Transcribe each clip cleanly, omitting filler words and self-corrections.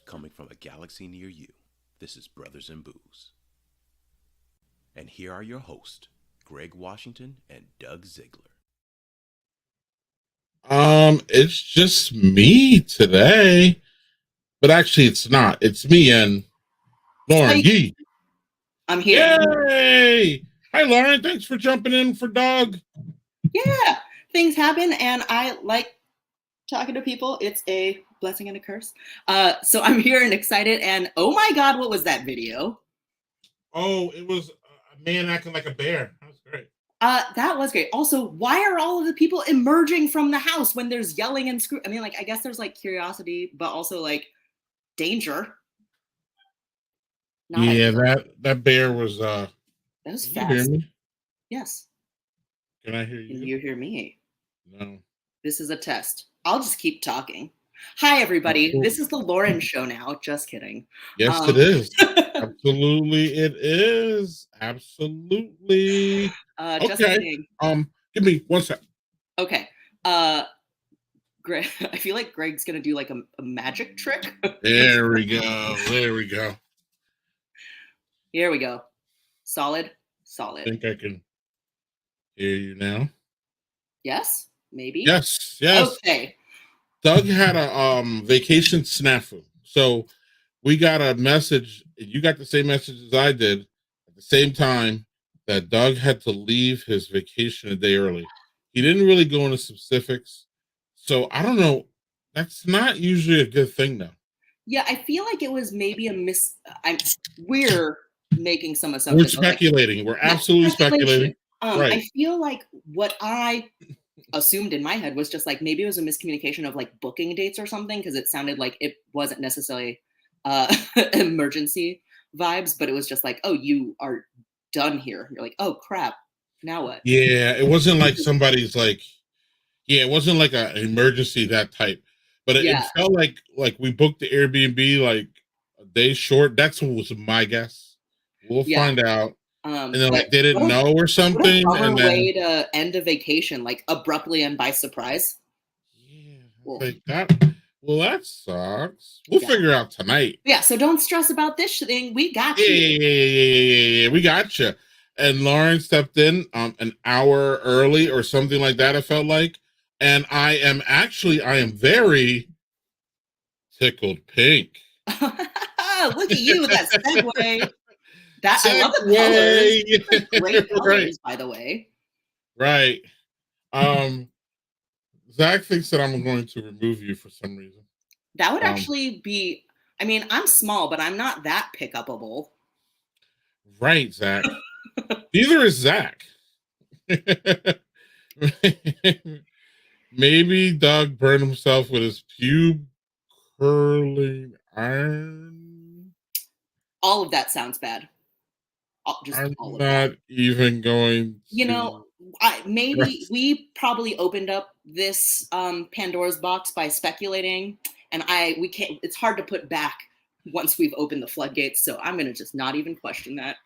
Coming from a galaxy near you, this is Brothers in Booze. And here are your hosts, Greg Washington and Doug Ziegler. It's just me today, but actually it's not. It's me and Lauren Yee. I'm here. Yay! Hi, Lauren. Thanks for jumping in for Doug. Yeah, things happen, and I like talking to people. It's a blessing and a curse. So I'm here and excited, and oh my God, what was that video? Oh, it was a man acting like a bear. That was great. That was great. Also, why are all of the people emerging from the house when there's yelling and I mean, like, I guess there's like curiosity, but also like danger. That bear was that was fast. You hear me? Yes. Can I hear you? Can you hear me? No. This is a test. I'll just keep talking. Hi, everybody. This is the Lauren Show now. Just kidding. Yes, it is. Absolutely, it is. Absolutely. Just kidding. Give me 1 sec. Okay. Greg, I feel like Greg's gonna do like a magic trick. There we go. There we go. Here we go. Solid. I think I can hear you now. Yes, maybe. Yes. Okay. Doug had a vacation snafu. So we got a message. You got the same message as I did at the same time that Doug had to leave his vacation a day early. He didn't really go into specifics. So I don't know. That's not usually a good thing, though. Yeah, I feel like it was maybe we're making some assumptions. We're speculating. We're absolutely speculating. Right. I feel like what I assumed in my head was just like maybe it was a miscommunication of like booking dates or something, because it sounded like it wasn't necessarily emergency vibes, but it was just like, oh, you are done here. You're like, oh crap, now what? Yeah, it wasn't like somebody's like, it wasn't like an emergency that type, but it felt like we booked the Airbnb like a day short. That's what was my guess. We'll find out. And then like they didn't know or something. What a way to end a vacation, like abruptly and by surprise. Yeah, like that. Well, that sucks. We'll figure out tonight. Yeah, so don't stress about this thing. We got you. Yeah, we got you. And Lauren stepped in an hour early or something like that, it felt like. And I am very tickled pink. Look at you with that segue. I love the colors. Great colors, by the way. Right. Zach thinks that I'm going to remove you for some reason. That would actually be, I mean, I'm small, but I'm not that pick-upable. Right, Zach. Neither is Zach. Maybe Doug burned himself with his pube curling iron. All of that sounds bad. I'm not even going to... You know, we probably opened up this Pandora's box by speculating, and we can't. It's hard to put back once we've opened the floodgates. So I'm gonna just not even question that.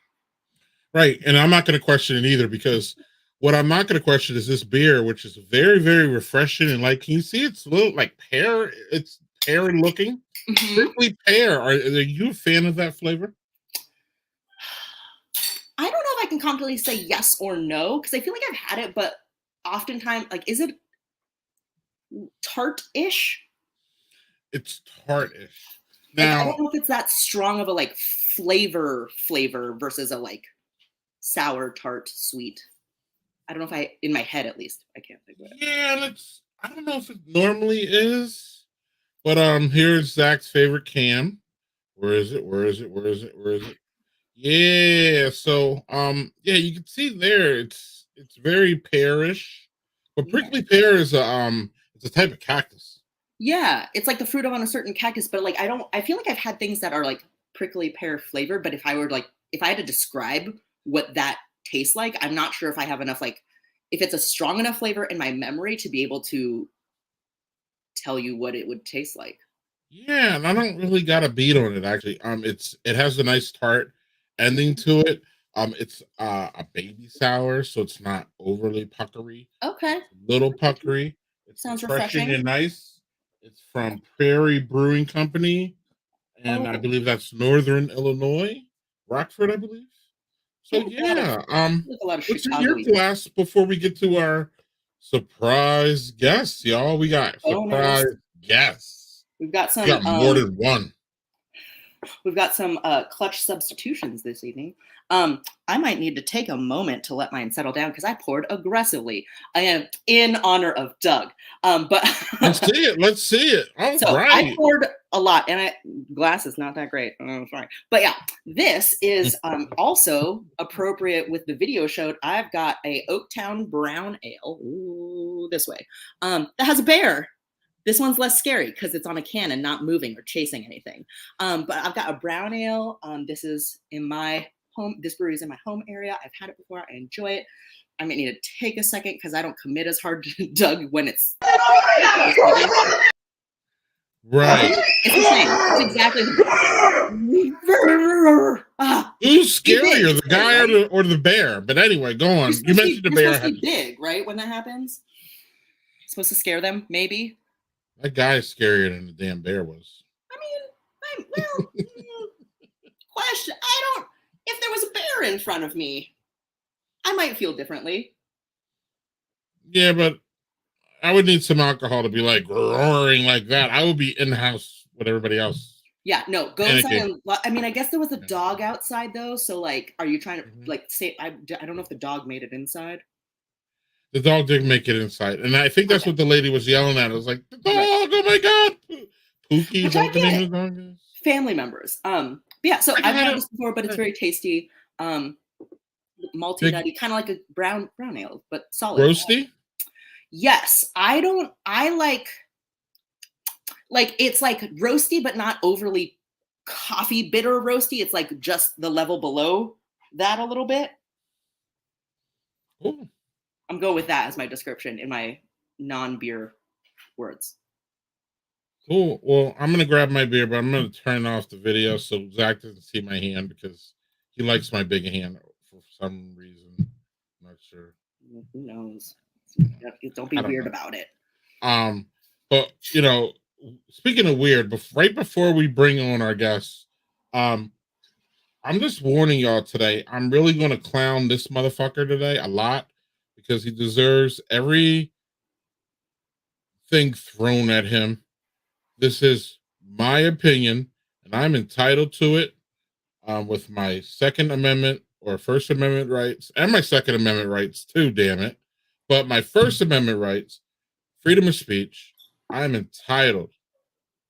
Right, and I'm not going to question it either, because what I'm not going to question is this beer, which is very, very refreshing, and like, can you see it's a little like pear? It's pear looking, strictly pear. Are you a fan of that flavor? I don't know if I can confidently say yes or no, because I feel like I've had it, but oftentimes, like, is it tart-ish? It's tart-ish. Now, I don't know if it's that strong of a like flavor versus a like sour, tart, sweet. I don't know if in my head at least, I can't think of it. Yeah, I don't know if it normally is, but here's Zach's favorite can. Where is it? Yeah, so you can see there it's very pearish, but prickly pear is it's a type of cactus. Yeah, it's like the fruit on a certain cactus, but like I feel like I've had things that are like prickly pear flavor, but if I had to describe what that tastes like, I'm not sure if I have enough, like if it's a strong enough flavor in my memory to be able to tell you what it would taste like. Yeah, and I don't really got a beat on it actually. It has a nice tart ending to it. It's a baby sour, so it's not overly puckery. Okay. It's a little puckery. It's Sounds refreshing refreshing. and nice. It's from Prairie Brewing Company, and I believe that's Northern Illinois, Rockford, I believe. So yeah, Look a lot of what's in Chicago. your glass before we get to our surprise guests, y'all? We got surprise guests. We've got some. We got more than one. We've got some clutch substitutions this evening. I might need to take a moment to let mine settle down because I poured aggressively. I am in honor of Doug. But let's see it. Let's see it. All so right. I poured a lot, and glass is not that great. I'm sorry, but yeah, this is also appropriate with the video showed. I've got a Oaktown Brown Ale. Ooh, this way. That has a bear. This one's less scary because it's on a can and not moving or chasing anything. But I've got a brown ale. This is in my home. This brewery is in my home area. I've had it before. I enjoy it. I might need to take a second because I don't commit as hard to Doug when it's right. It's the same. It's exactly Who's scarier, the guy or the bear? But anyway, go on. You mentioned the bear. It's supposed to be big, right? When that happens, it's supposed to scare them, maybe. That guy is scarier than the damn bear was. I mean, question. If there was a bear in front of me, I might feel differently. Yeah, but I would need some alcohol to be like roaring like that. I would be in the house with everybody else. Yeah, no, go inside. I mean, I guess there was a dog outside though. So like, are you trying to like say, I don't know if the dog made it inside. The dog did make it inside. And I think that's what the lady was yelling at. I was like, the dog, oh my God. Pookie's opening the dog. Family members. But yeah, so I've had this before, but it's very tasty. Malty nutty, kind of like a brown ale, but solid. Roasty? Yes. I like it's like roasty, but not overly coffee bitter roasty. It's like just the level below that a little bit. Ooh. I'm going with that as my description in my non-beer words. Cool. Well, I'm going to grab my beer, but I'm going to turn off the video so Zach doesn't see my hand because he likes my big hand for some reason. I'm not sure. Who knows? Don't be weird about it. But, you know, speaking of weird, right before we bring on our guests, I'm just warning y'all today, I'm really going to clown this motherfucker today a lot because he deserves everything thrown at him. This is my opinion, and I'm entitled to it with my Second Amendment or First Amendment rights, and my Second Amendment rights too, damn it. But my First Amendment rights, freedom of speech, I'm entitled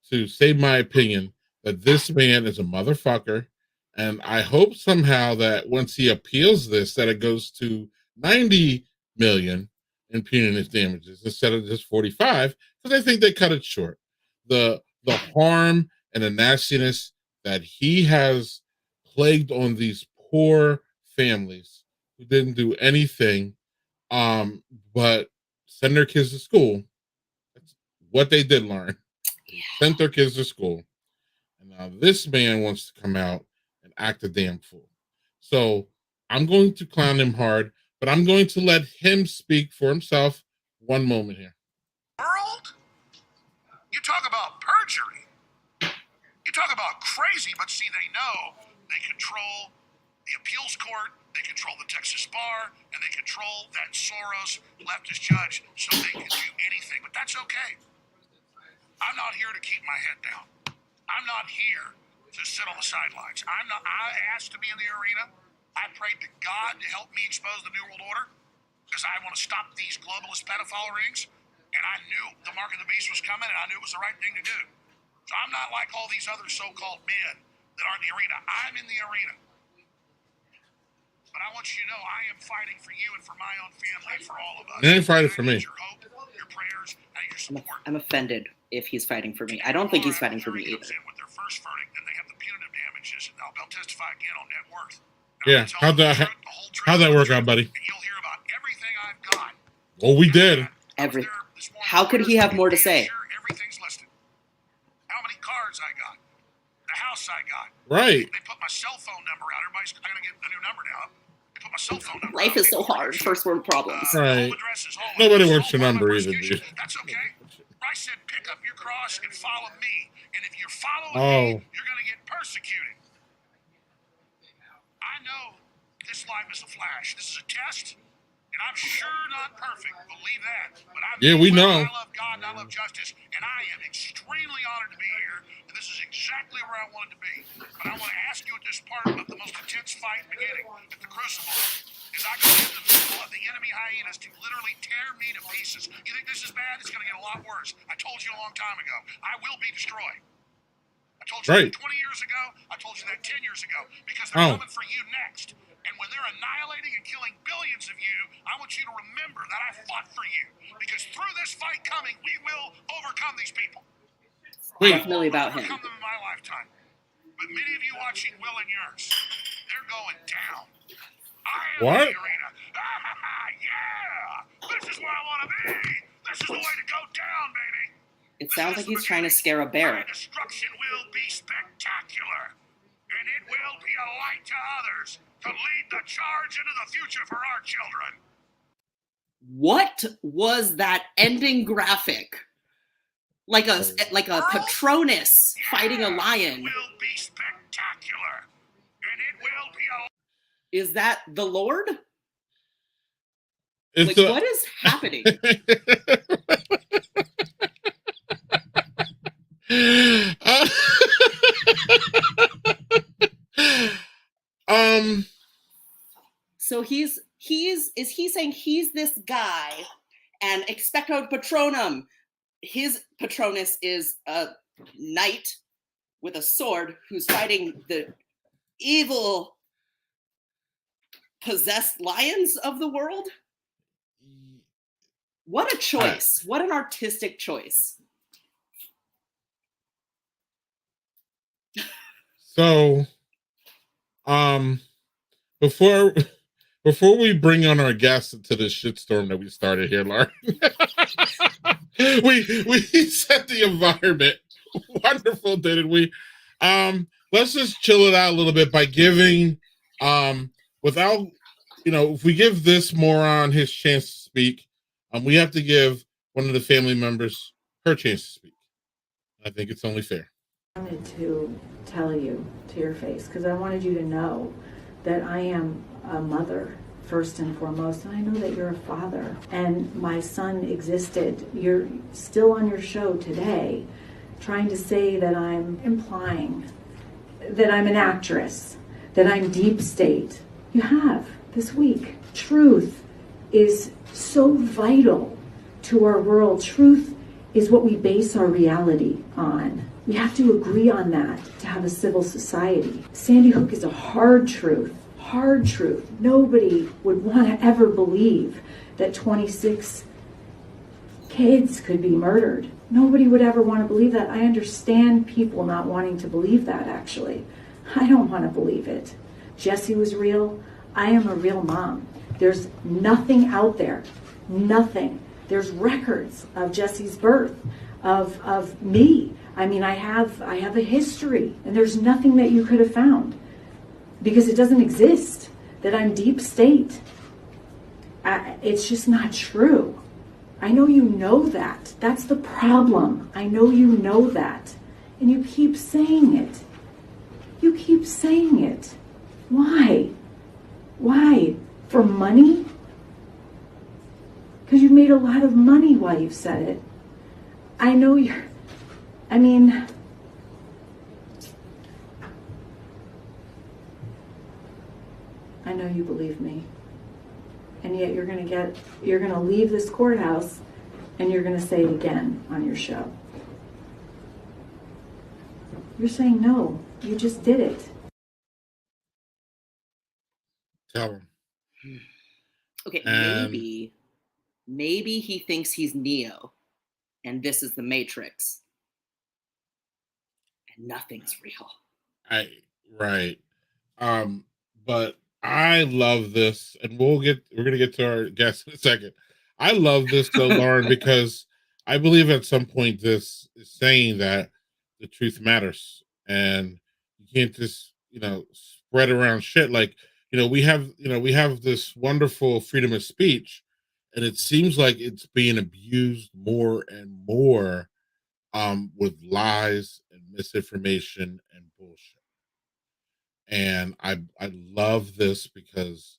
to say my opinion that this man is a motherfucker, and I hope somehow that once he appeals this, that it goes to 90 million in punitive damages instead of just 45, because I think they cut it short. The harm and the nastiness that he has plagued on these poor families who didn't do anything but send their kids to school. That's what they did learn. Sent their kids to school. And now this man wants to come out and act a damn fool. So I'm going to clown him hard, but I'm going to let him speak for himself. One moment here. World? You talk about perjury. You talk about crazy, but see, they know they control the appeals court, they control the Texas bar, and they control that Soros leftist judge, so they can do anything. But that's okay. I'm not here to keep my head down. I'm not here to sit on the sidelines. I asked to be in the arena. I prayed to God to help me expose the New World Order because I want to stop these globalist pedophile rings. And I knew the mark of the beast was coming, and I knew it was the right thing to do. So I'm not like all these other so-called men that aren't in the arena. I'm in the arena. But I want you to know I am fighting for you and for my own family and for all of us. They ain't fighting for me. Your hope, your prayers, and your support. I'm offended if he's fighting for me. I don't think he's fighting for me either. With their first verdict, then they have the punitive damages, and they'll testify again on net worth. Yeah, how'd that work out, buddy? And you'll hear about everything I've got. Well, we did. Everything. How could he have more to say? Everything's listed. How many cars I got. The house house I got. Right. They put my cell phone number out. I gotta get a new number now. They put my cell phone number Life out. is so hard. First world problems. Right. Home address is home Nobody address. wants your Don't follow number my either, persecution. dude. That's okay. Christ said, pick up your cross and follow me. And if you're following me, you're going to get persecuted. I know this life is a flash. This is a test, and I'm sure not perfect. Believe that. But we know. I love God and I love justice, and I am extremely honored to be here. And this is exactly where I wanted to be. But I want to ask you at this part of the most intense fight beginning at the Crucible. Is I go in the middle of the enemy hyenas to literally tear me to pieces. You think this is bad? It's going to get a lot worse. I told you a long time ago. I will be destroyed. I told you that 20 years ago. I told you that 10 years ago. Because they're coming for you next. And when they're annihilating and killing billions of you, I want you to remember that I fought for you. Because through this fight coming, we will overcome these people. Definitely about him. Overcome them in my lifetime. But many of you watching Will and yours, they're going down. What? Yeah! This is where I want to be! This is the way to go down, baby! It sounds like he's trying to scare a bear. My destruction will be spectacular, and it will be a light to others to lead the charge into the future for our children. What was that ending graphic? Like a Patronus fighting a lion. It will be spectacular, and it will be a... Is that the Lord? It's what is happening? So is he saying he's this guy and expecto patronum? His Patronus is a knight with a sword who's fighting the evil possessed lions of the world? What a choice. What an artistic choice. So, before we bring on our guests into this shitstorm that we started here, Lauren, we set the environment. Wonderful, didn't we? Let's just chill it out a little bit by giving, without, if we give this moron his chance to speak, we have to give one of the family members her chance to speak. I think it's only fair. I wanted to tell you to your face because I wanted you to know that I am a mother first and foremost, and I know that you're a father and my son existed. You're still on your show today trying to say that I'm implying that I'm an actress, that I'm deep state. You have this week. Truth is so vital to our world. Truth is what we base our reality on. We have to agree on that to have a civil society. Sandy Hook is a hard truth. Hard truth. Nobody would want to ever believe that 26 kids could be murdered. Nobody would ever want to believe that. I understand people not wanting to believe that, actually. I don't want to believe it. Jesse was real. I am a real mom. There's nothing out there. Nothing. There's records of Jesse's birth, of me. I mean, I have a history, and there's nothing that you could have found because it doesn't exist, that I'm deep state. It's just not true. I know you know that. That's the problem. I know you know that. And you keep saying it. You keep saying it. Why? Why? For money? Because you've made a lot of money while you've said it. I know I know you believe me. And yet you're going to leave this courthouse and you're going to say it again on your show. You're saying no, you just did it. Tell him. Okay, maybe he thinks he's Neo and this is the Matrix. And nothing's real. Right. But I love this, and we're gonna get to our guest in a second. I love this though, Lauren, because I believe at some point this is saying that the truth matters, and can't just, spread around shit. Like, we have this wonderful freedom of speech, and it seems like it's being abused more and more with lies and misinformation and bullshit. And I love this because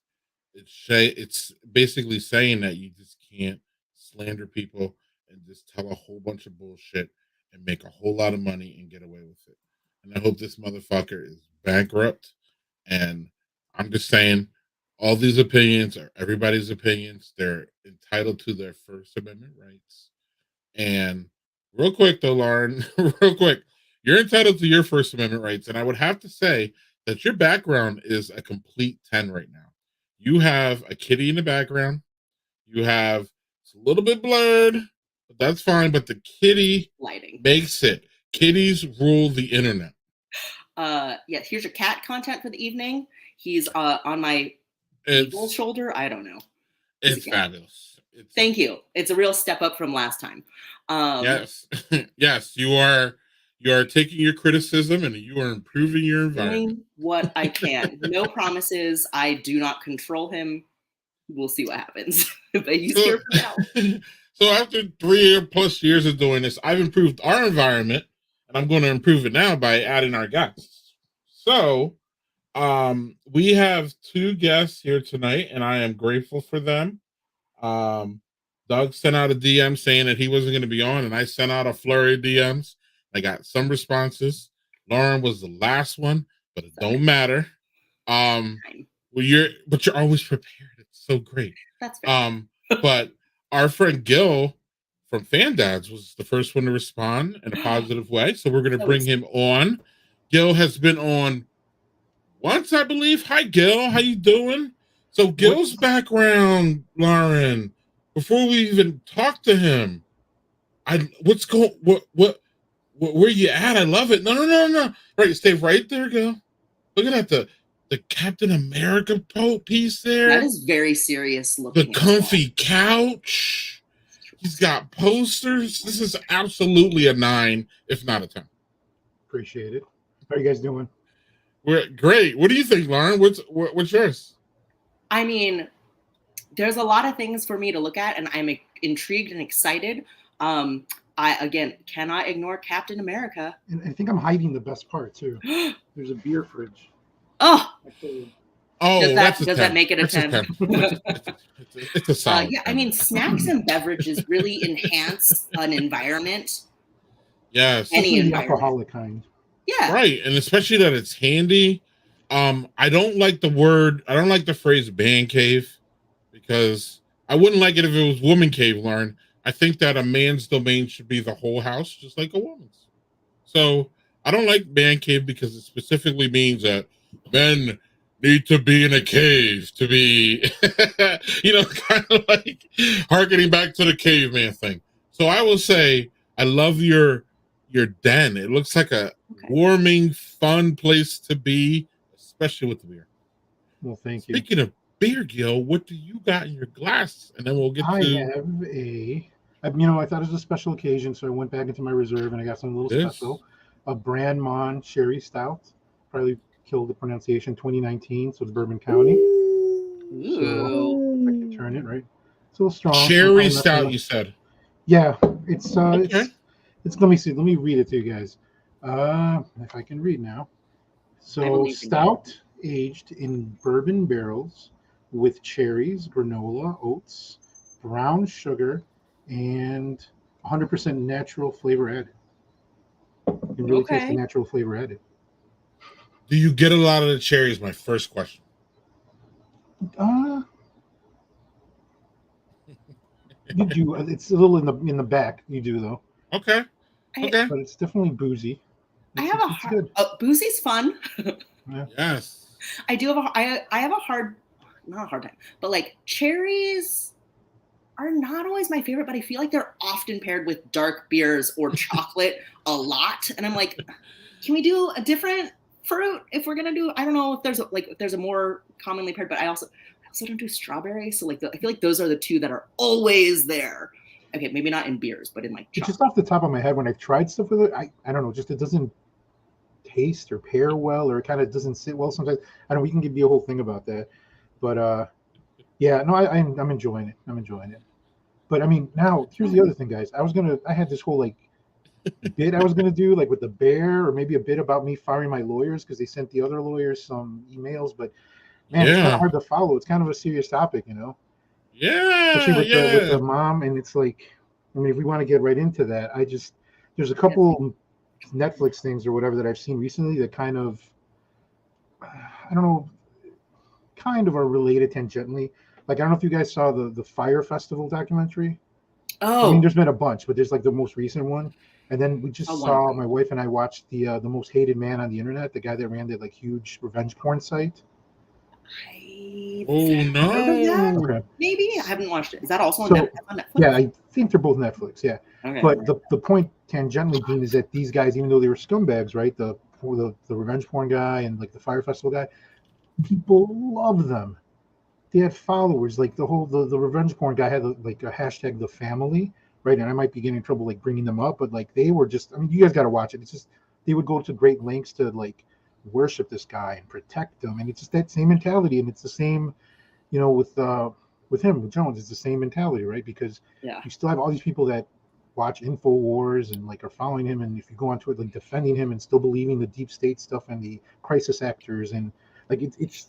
it's basically saying that you just can't slander people and just tell a whole bunch of bullshit and make a whole lot of money and get away with it. And I hope this motherfucker is bankrupt. And I'm just saying, all these opinions are everybody's opinions. They're entitled to their First Amendment rights. And real quick, though, Lauren, real quick, you're entitled to your First Amendment rights. And I would have to say that your background is a complete 10 right now. You have a kitty in the background. You have, it's a little bit blurred, but that's fine. But the kitty lighting makes it. Kitties rule the internet. Yeah, here's your cat content for the evening. He's on my eagle shoulder. I don't know. It's fabulous. Thank you. It's a real step up from last time. Yes. Yes, you are taking your criticism and you are improving your environment. Doing what I can. No promises. I do not control him. We'll see what happens. But he's here for now. So after 3+ years of doing this, I've improved our environment, and I'm going to improve it now by adding our guests. So we have 2 guests here tonight, and I am grateful for them. Doug sent out a DM saying that he wasn't going to be on, and I sent out a flurry of DMs. I got some responses. Lauren was the last one, but it don't matter. You're always prepared. It's so great. That's fair. But our friend Gil from Fan Dads was the first one to respond in a positive way. So we're going to bring him on. Gil has been on once, I believe. Hi, Gil. How you doing? So Gil's background, Lauren, before we even talk to him, where you at? I love it. No. Right, stay right there, Gil. Look at that, the Captain America piece there. That is very serious looking. The comfy couch. He's got posters. This is absolutely a 9, if not a 10. Appreciate it. How are you guys doing? We're great. What do you think, Lauren? What's yours? I mean, there's a lot of things for me to look at, and I'm intrigued and excited. I, again, cannot ignore Captain America. And I think I'm hiding the best part, too. There's a beer fridge. Oh! Does that make it a 10? It's a solid. Yeah, I mean, snacks and beverages really enhance an environment. Yes. Any environment. Alcoholic kind. Yeah. Right, and especially that it's handy. I don't like the phrase man cave, because I wouldn't like it if it was woman cave, Lauren. I think that a man's domain should be the whole house, just like a woman's. So I don't like man cave because it specifically means that men need to be in a cave to be, kind of like harkening back to the caveman thing. So I will say I love your den. It looks like a warming, fun place to be, especially with the beer. Well, thank you. Speaking of beer, Gil, what do you got in your glass? And then we'll get to... I thought it was a special occasion, so I went back into my reserve and I got something a little special. A Brand Mon Sherry Stout. Probably killed the pronunciation. 2019, so it's Bourbon County. Ooh. So I can turn it, right? It's a little strong. Sherry Stout, you said? Yeah. It's let me see. Let me read it to you guys. If I can read now. So stout aged in bourbon barrels with cherries, granola, oats, brown sugar, and 100% natural flavor added. You can really taste the natural flavor added. Do you get a lot of the cherries? My first question. You do. It's a little in the back. You do though. Okay. But it's definitely boozy. Boozy's fun. Yeah. Yes. I do have not a hard time, but like cherries are not always my favorite, but I feel like they're often paired with dark beers or chocolate a lot. And I'm like, can we do a different fruit if we're gonna do? I don't know if there's a more commonly paired, but I also don't do strawberry. So I feel like those are the 2 that are always there. Okay, maybe not in beers, but in like chocolate. Just off the top of my head, when I've tried stuff with it, I don't know, just it doesn't taste or pair well, or it kind of doesn't sit well sometimes. I don't know, we can be a whole thing about that. But yeah, no, I'm enjoying it. I'm enjoying it. But I mean, now here's the other thing, guys. I had this whole like bit I was gonna do, like with the bear, or maybe a bit about me firing my lawyers because they sent the other lawyers some emails. But man, it's kind of hard to follow. It's kind of a serious topic, you know. Yeah, especially with the mom, and it's like, I mean, if we want to get right into that, there's a couple Netflix things or whatever that I've seen recently that kind of, I don't know, kind of are related tangentially. Like, I don't know if you guys saw the Fire Festival documentary. Oh, I mean, there's been a bunch, but there's like the most recent one. And then we just saw, my wife and I watched the most hated man on the internet, the guy that ran that like huge revenge porn site. Oh no! Okay. Maybe I haven't watched it. Is that also on Netflix? Yeah, I think they're both Netflix. Yeah, okay. But the point tangentially being is that these guys, even though they were scumbags, right? The revenge porn guy and like the Fire Festival guy, people love them. They had followers. Like the revenge porn guy had like a hashtag the family, right? And I might be getting in trouble like bringing them up, but like they were just. I mean, you guys got to watch it. It's just they would go to great lengths to like worship this guy and protect him, and it's just that same mentality, and it's the same, you know, with Jones, it's the same mentality, right? Because you still have all these people that watch InfoWars and like are following him, and if you go onto it, like defending him and still believing the deep state stuff and the crisis actors, and like it's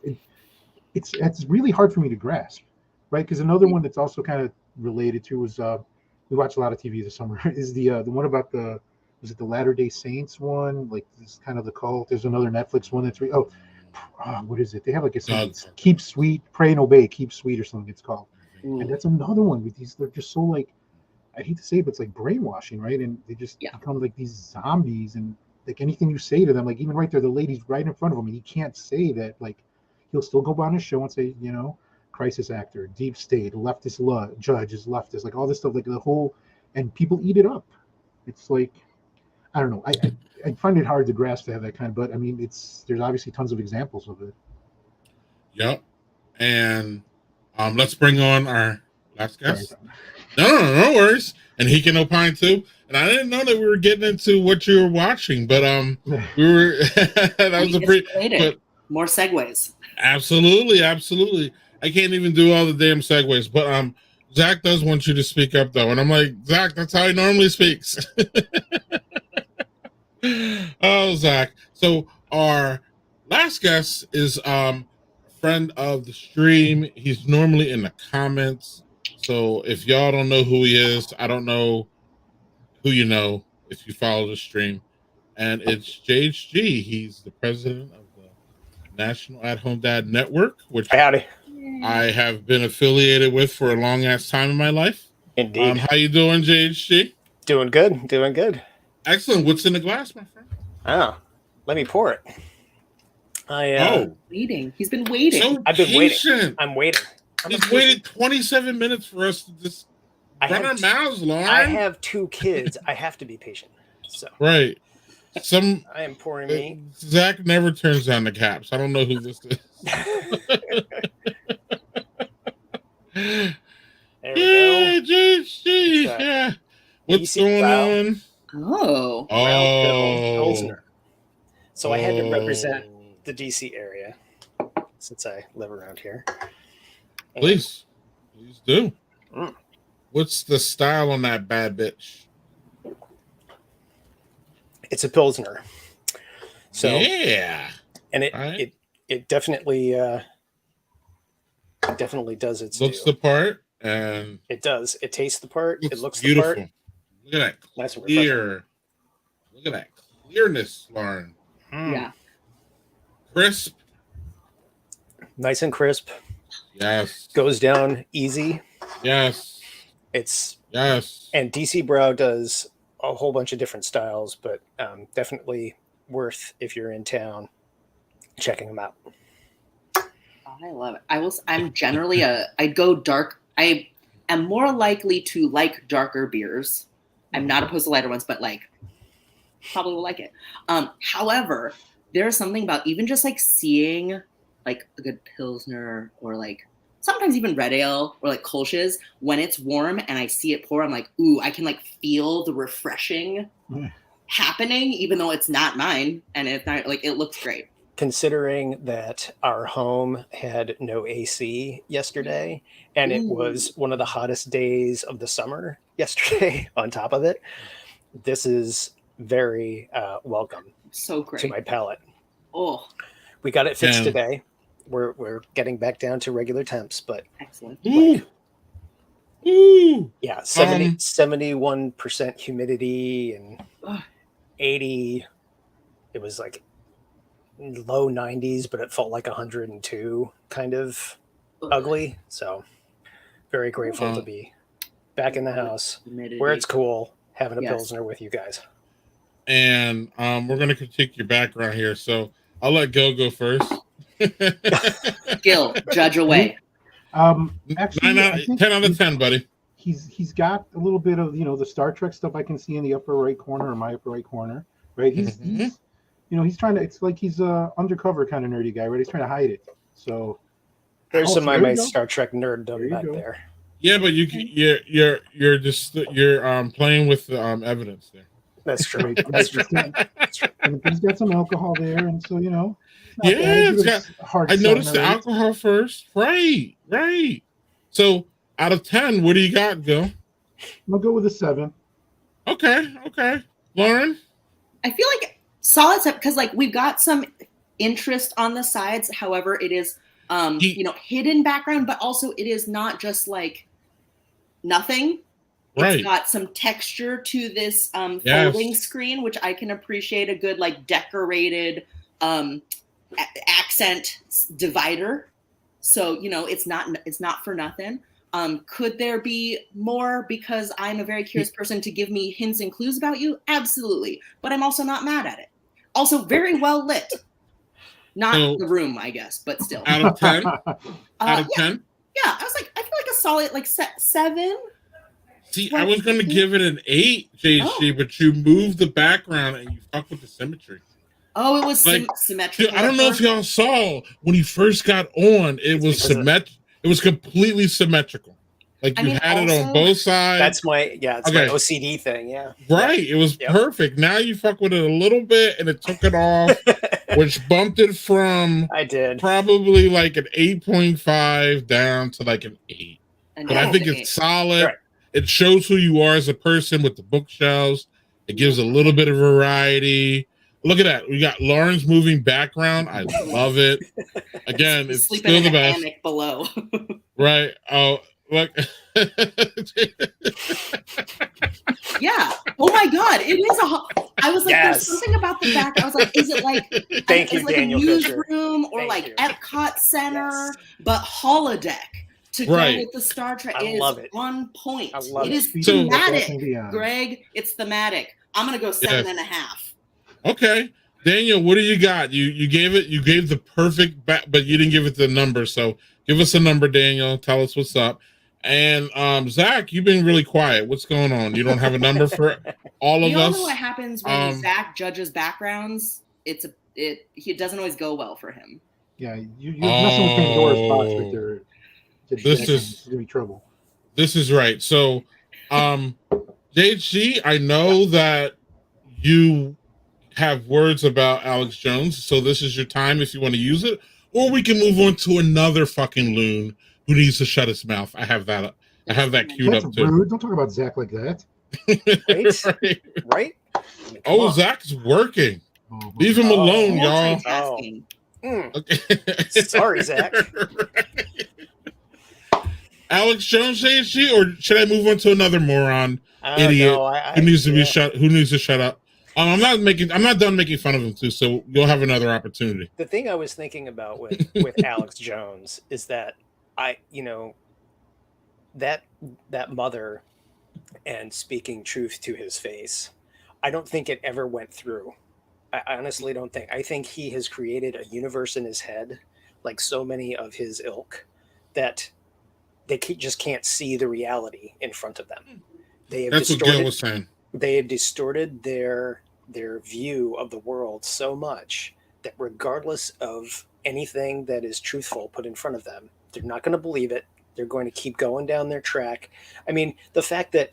really hard for me to grasp, right? Because another one that's also kind of related to was we watch a lot of TV this summer is the one about was it the Latter-day Saints one? Like this kind of the cult. There's another Netflix one that's what is it? They have like a saying, keep sweet, pray and obey, keep sweet or something it's called. And that's another one with these, they're just so like, I hate to say it, but it's like brainwashing, right? And they just become like these zombies, and like anything you say to them, like even right there, the lady's right in front of him, and he can't say that, like he'll still go on his show and say, you know, crisis actor, deep state, leftist judge is leftist, like all this stuff, like the whole, and people eat it up. It's like, I don't know. I find it hard to grasp to have that kind of, but I mean, there's obviously tons of examples of it. Yep. And let's bring on our last guest. No worries. And he can opine too. And I didn't know that we were getting into what you were watching, but we were. That was more segues. Absolutely. I can't even do all the damn segues, but Zach does want you to speak up though, and I'm like, Zach, that's how he normally speaks. Oh, Zach. So our last guest is a friend of the stream. He's normally in the comments. So if y'all don't know who he is, I don't know who you know if you follow the stream. And it's JHG. He's the president of the National At-Home Dad Network, which I have been affiliated with for a long ass time in my life. Indeed. How you doing, JHG? Doing good. Excellent. What's in the glass, my friend? Oh, let me pour it. Waiting. He's been waiting. So I've been patient. waiting. I'm waiting. He's waited 27 minutes for us to just run our mouths, Lauren. I have 2 kids. I have to be patient. So right. I am pouring me. Zach never turns down the caps. I don't know who this is. There we go. JC. Yeah. What's going on? Oh. Pilsner. So I had to represent the DC area since I live around here. Please do. What's the style on that bad bitch? It's a Pilsner. So yeah. And it definitely does its looks the part, and it does. It tastes the part. It looks beautiful. The part. Look at that clear. Look at that clearness, Lauren. Yeah. Crisp. Nice and crisp. Yes. Goes down easy. Yes. And DC Brow does a whole bunch of different styles, but definitely worth, if you're in town, checking them out. I love it. I'm generally I'd go dark. I am more likely to like darker beers. I'm not opposed to lighter ones, but like probably will like it. However, there's something about even just like seeing like a good Pilsner or like sometimes even red ale or like Kolsch's when it's warm and I see it pour, I'm like, ooh, I can like feel the refreshing happening, even though it's not mine, and it's not like it looks great. Considering that our home had no AC yesterday, and it was one of the hottest days of the summer yesterday on top of it, this is very welcome. So great to my palate. Oh, we got it fixed today. We're getting back down to regular temps, but excellent. Yeah, 71% humidity and 80. It was like low 90s, but it felt like 102, kind of ugly. So very grateful to be back in the house where it's cool, having a Pilsner with you guys. And we're going to critique your background here. So I'll let Gil go first. Gil, judge away. Actually, 10 out of 10, buddy. He's got a little bit of, the Star Trek stuff I can see in the upper right corner, or my upper right corner, right? He's he's trying to, it's like he's a undercover kind of nerdy guy, right? He's trying to hide it. So there's some of my Star Trek nerddom back there. Yeah, but you're playing with the evidence there. That's true. That's true. And he's got some alcohol there, and so I noticed the alcohol first. Right. So out of 10, what do you got, Gil? I'll go with a 7. Okay. Lauren? I feel like solid 7 because we've got some interest on the sides. However, it is hidden background, but also it is not just nothing. It's got some texture to this folding screen, which I can appreciate. A good decorated accent divider. So it's not for nothing. Could there be more? Because I'm a very curious person to give me hints and clues about you. Absolutely, but I'm also not mad at it. Also, very well lit. Not the room, I guess, but still. Out of 10. Out of 10. Yeah, I feel like a solid 7. See, I was going to give it an 8, JC, but you moved the background and you fucked with the symmetry. Oh, it was symmetrical. I don't know if y'all saw when he first got on, it was symmetrical. It was completely symmetrical. You had it on both sides. That's my my OCD thing. Yeah. Right. It was perfect. Now you fuck with it a little bit and it took it off, which bumped it from probably an 8.5 down to an 8. But I think it's solid. Right. It shows who you are as a person with the bookshelves. It gives a little bit of variety. Look at that. We got Lauren's moving background. I love it. Again, it's sleeping still in the a best. hammock below. Right. Oh, look. Yeah. Oh my God. It is I was there's something about the back. I was is it Thank you, Daniel a newsroom or Epcot Center, but holodeck? To go with the Star Trek is on point. I love it is thematic, Greg. It's thematic. I'm gonna go 7.5. Okay, Daniel, what do you got? You gave the perfect but you didn't give it the number. So give us a number, Daniel. Tell us what's up. And Zach, you've been really quiet. What's going on? You don't have a number for all of us? You don't know what happens when Zach judges backgrounds. It doesn't always go well for him. Yeah, you're messing with Pandora's box right there. This is gonna be trouble. This is right. So, JG, I know that you have words about Alex Jones, so this is your time if you want to use it, or we can move on to another fucking loon who needs to shut his mouth. I have that. I have that queued up too. Rude. Don't talk about Zach like that. Right? Oh, Zach's working. Leave him alone, y'all. Okay. Sorry, Zach. Alex Jones, JG, or should I move on to another moron idiot who needs to be shut? Who needs to shut up? I'm not done making fun of him too. So you'll have another opportunity. The thing I was thinking about with Alex Jones is that that mother and speaking truth to his face, I don't think it ever went through. I honestly don't think. I think he has created a universe in his head, like so many of his ilk, that they just can't see the reality in front of them. That's what Gil was saying. They have distorted their view of the world so much that regardless of anything that is truthful put in front of them, they're not going to believe it. They're going to keep going down their track. I mean, the fact that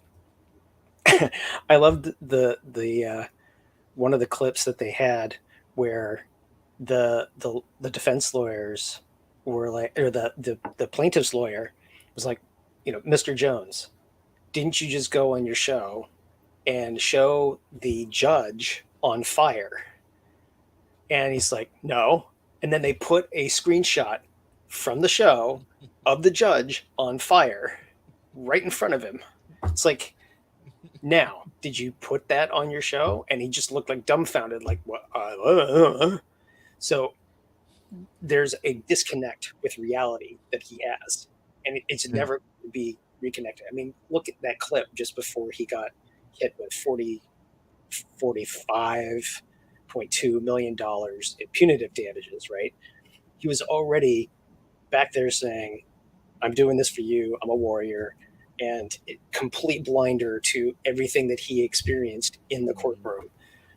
I loved the one of the clips that they had where the defense lawyers were like, or the plaintiff's lawyer was like, Mr. Jones, didn't you just go on your show and show the judge on fire? And he's like, no. And then they put a screenshot from the show of the judge on fire right in front of him. It's like, now, did you put that on your show? And he just looked like dumbfounded, like, what? So there's a disconnect with reality that he has, and it's never going to be reconnected. I mean, look at that clip just before he got hit with $45.2 million in punitive damages, right? He was already back there saying, I'm doing this for you. I'm a warrior. And complete blinder to everything that he experienced in the courtroom,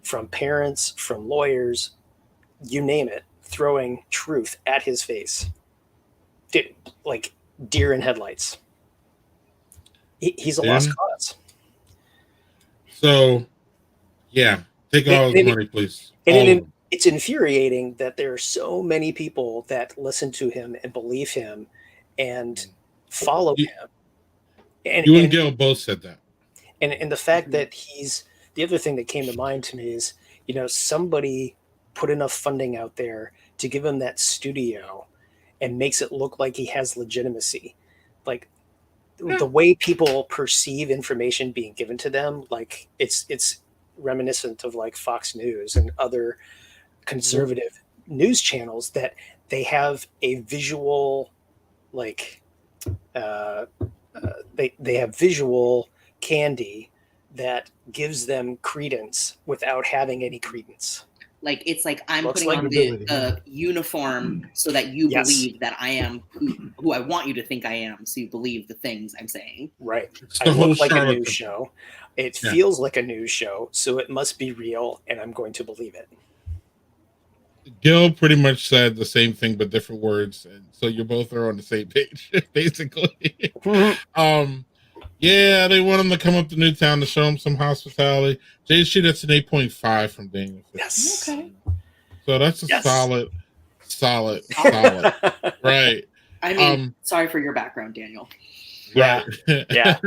from parents, from lawyers, you name it, throwing truth at his face. Like deer in headlights. He's a lost cause. So, yeah, take all his money, please. And it's infuriating that there are so many people that listen to him and believe him and follow him. And Gil both said that. And the fact that the other thing that came to mind to me is, somebody put enough funding out there to give him that studio and makes it look like he has legitimacy. Like the way people perceive information being given to them, like it's reminiscent of like Fox News and other conservative news channels, that they have a visual, like, they have visual candy that gives them credence without having any credence. Like, it's like I'm Looks putting like on the uniform so that you believe that I am who I want you to think I am, so you believe the things I'm saying. Right. I look like a news show. It feels like a news show, so it must be real, and I'm going to believe it. Gil pretty much said the same thing but different words, and so you both are on the same page, basically. Yeah, they want him to come up to Newtown to show him some hospitality. JC, that's an 8.5 from Daniel. Yes. Okay. So that's a solid. Right. I mean, sorry for your background, Daniel. Right. Yeah.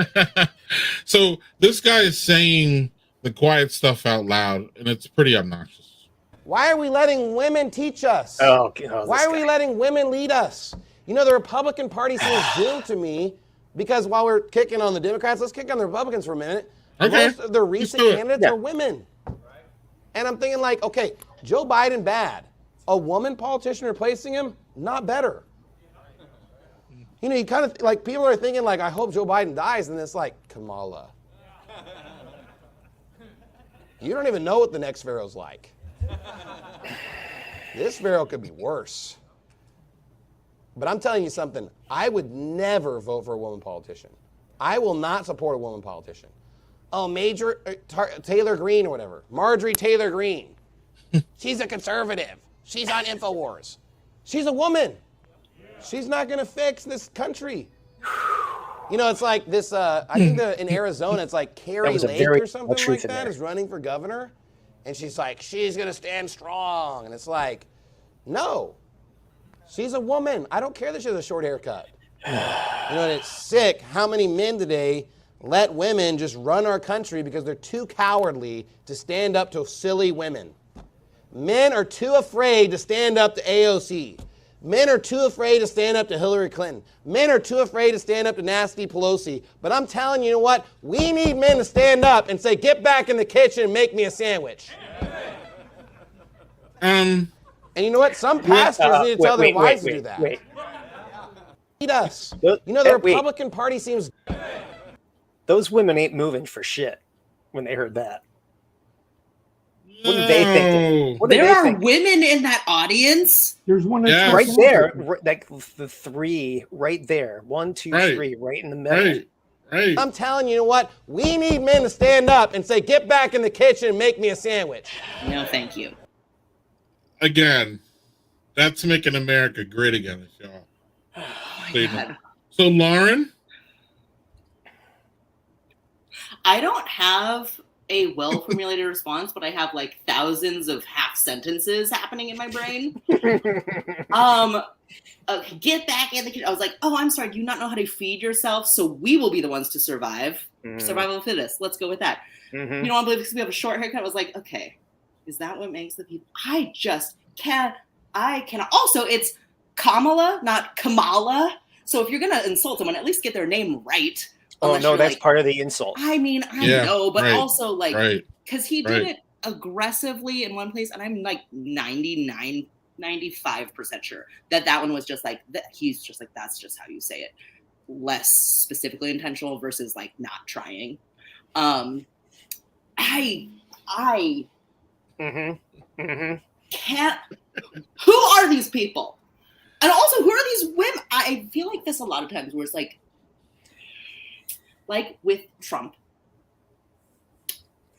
So this guy is saying the quiet stuff out loud, and it's pretty obnoxious. Why are we letting women teach us? Why are we letting women lead us? The Republican Party seems doomed to me, because while we're kicking on the Democrats, let's kick on the Republicans for a minute. Okay. Most of the recent candidates are women. And I'm thinking like, okay, Joe Biden bad. A woman politician replacing him, not better. You kind of like, people are thinking like, I hope Joe Biden dies, and it's like, Kamala. You don't even know what the next Pharaoh's like. This Pharaoh could be worse. But I'm telling you something, I would never vote for a woman politician. I will not support a woman politician. Oh, Taylor Greene or whatever. Marjorie Taylor Greene. She's a conservative. She's on InfoWars. She's a woman. She's not going to fix this country. It's like this, I think in Arizona, it's like Carrie Lake or something like that is running for governor. And she's like, she's going to stand strong. And it's like, no. She's a woman. I don't care that she has a short haircut. And it's sick how many men today let women just run our country because they're too cowardly to stand up to silly women. Men are too afraid to stand up to AOC. Men are too afraid to stand up to Hillary Clinton. Men are too afraid to stand up to Nasty Pelosi. But I'm telling you, what? We need men to stand up and say, get back in the kitchen and make me a sandwich. And you know what? Some pastors need to tell their wives to do that. Lead us. The Republican Party seems... Those women ain't moving for shit when they heard that. What do they think? There are women in that audience. There's one right there, like the three right there. 1, 2, 3, right in the middle. Right. I'm telling you, what? We need men to stand up and say, get back in the kitchen and make me a sandwich. No, thank you. Again, that's making America great again, y'all. Oh my God. So, Lauren? I don't have a well-formulated response, but I have like thousands of half sentences happening in my brain. Get back in the kitchen. I was like, oh, I'm sorry. Do you not know how to feed yourself? So we will be the ones to survive. Survival of the fittest. Let's go with that. You know, I believe because we have a short haircut. I was like, okay, is that what makes the people? I just can't. I cannot. Also, it's Kamala, not Kamala. So if you're gonna insult someone, at least get their name right. Oh no, that's part of the insult. I mean, I know, but also like, because he did Right. it aggressively in one place, and I'm like 95% sure that one was just like he's just like, that's just how you say it, less specifically intentional versus like not trying. I can't. Who are these people? And also, who are these women? I feel like this a lot of times where it's like with Trump,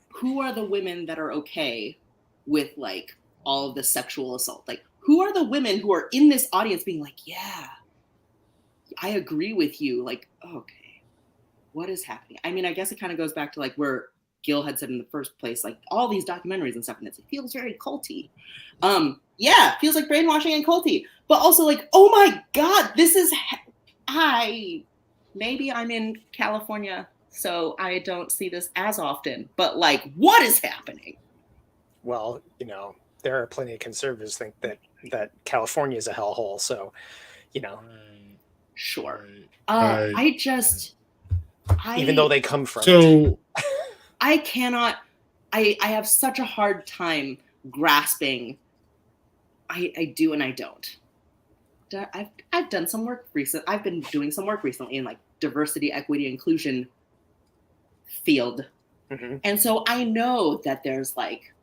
who are the women that are okay with like all of the sexual assault? Like, who are the women who are in this audience being like, yeah, I agree with you. Like, okay, what is happening? I mean, I guess it kind of goes back to like where Gil had said in the first place, like all these documentaries and stuff, and it feels very culty. Yeah, feels like brainwashing and culty, but also like, oh my God, this is, maybe I'm in California, so I don't see this as often, but like, what is happening? Well, you know, there are plenty of conservatives think that California is a hellhole. So, you know, sure. Right. Even though they come from So I cannot. I have such a hard time grasping. I do and I don't. I've done some work recently. I've been doing some work recently in like diversity, equity, inclusion field. And so I know that there's like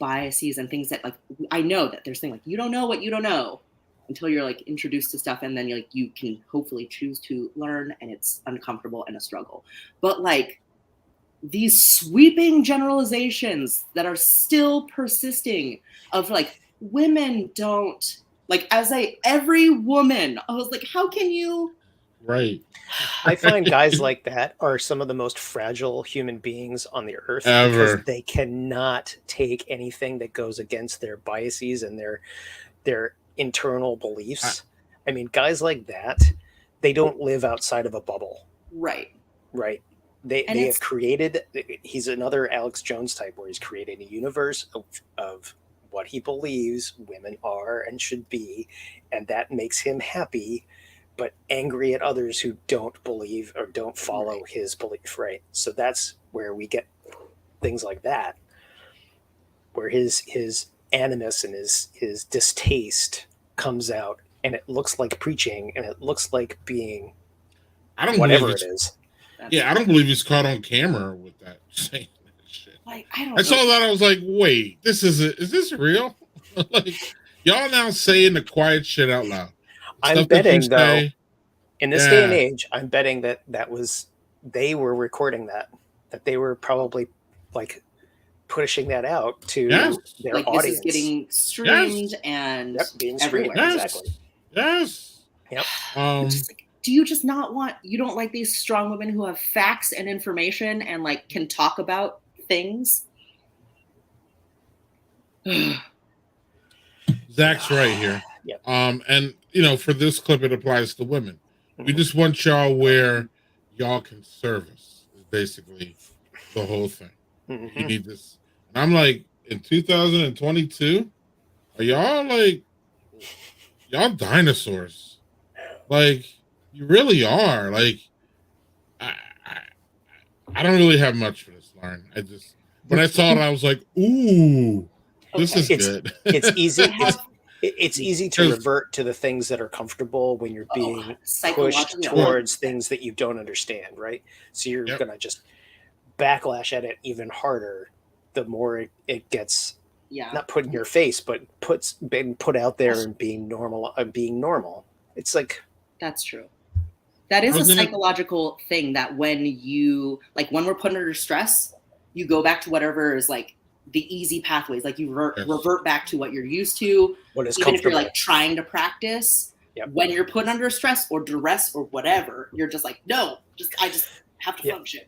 biases and things that like, I know that there's things like, you don't know what you don't know until you're like introduced to stuff. And then you're like, you can hopefully choose to learn, and it's uncomfortable and a struggle. But like these sweeping generalizations that are still persisting of like, women don't like, every woman, I was like, how can you? Right. I find guys like that are some of the most fragile human beings on the earth Ever. because they cannot take anything that goes against their biases and their internal beliefs. I mean, guys like that, they don't live outside of a bubble. Right. They have created, he's another Alex Jones type where he's created a universe of what he believes women are and should be, and that makes him happy, but angry at others who don't believe or don't follow his belief, right? So that's where we get things like that, where his animus and his distaste comes out, and it looks like preaching, and it looks like being whatever it is. Yeah, I don't believe he's caught on camera with that saying that shit. Like, I saw that, I was like, wait, is this real? Like, y'all now saying the quiet shit out loud. I'm betting though, in this day and age, I'm betting that they were recording that they were probably like pushing that out to their like audience. This is getting streamed and being everywhere. streamed. Exactly. Yes. Yep. Do you just not want? You don't like these strong women who have facts and information and like can talk about things? Zach's right here. Yep. And you know, for this clip, it applies to women. We just want y'all where y'all can serve us. Is basically the whole thing. You need this. And I'm like, in 2022, are y'all like, y'all dinosaurs? Like, you really are. Like, I don't really have much for this, Lauren. When I saw it, I was like, ooh, this is good. It's easy. It's easy to revert to the things that are comfortable when you're being pushed towards things that you don't understand, right? So you're going to just backlash at it even harder the more it gets not put in your face, but being put out there and being normal. It's like, that's true. That is a psychological thing that when we're put under stress, you go back to whatever is like the easy pathways. Like you revert back to what you're used to. What is even comfortable. if you're like trying to practice. Yep. When you're put under stress or duress or whatever, you're just like, no, I just have to function.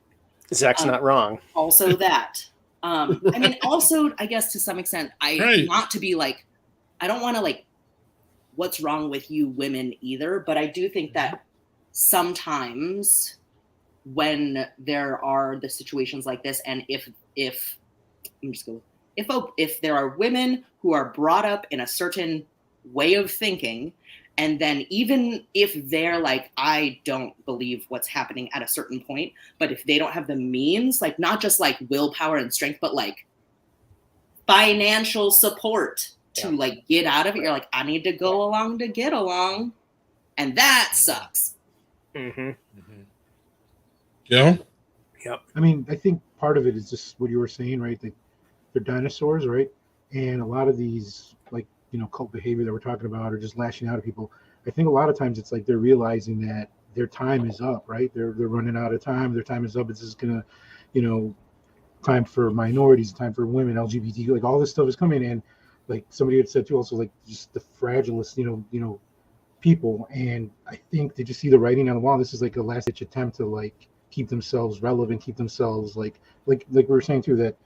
Zach's not wrong. Also that. I mean, also, I guess to some extent, not to be like, I don't want to like, what's wrong with you women either, but I do think that sometimes when there are the situations like this, and if there are women who are brought up in a certain way of thinking, and then even if they're like, I don't believe what's happening at a certain point, but if they don't have the means, like not just like willpower and strength, but like financial support to like get out of it, you're like, I need to go along to get along. And that sucks. Mm-hmm. Yeah. Yep. I mean, I think part of it is just what you were saying, right? They're dinosaurs, right? And a lot of these, like, you know, cult behavior that we're talking about, or just lashing out at people, I think a lot of times it's like they're realizing that their time is up, right? They're running out of time. Their time is up. It's just gonna, you know, time for minorities, time for women, LGBT, like all this stuff is coming. And like somebody had said too, also like just the fragilest, you know, people. And I think they just see the writing on the wall. This is like a last ditch attempt to like keep themselves relevant, keep themselves like we were saying too, that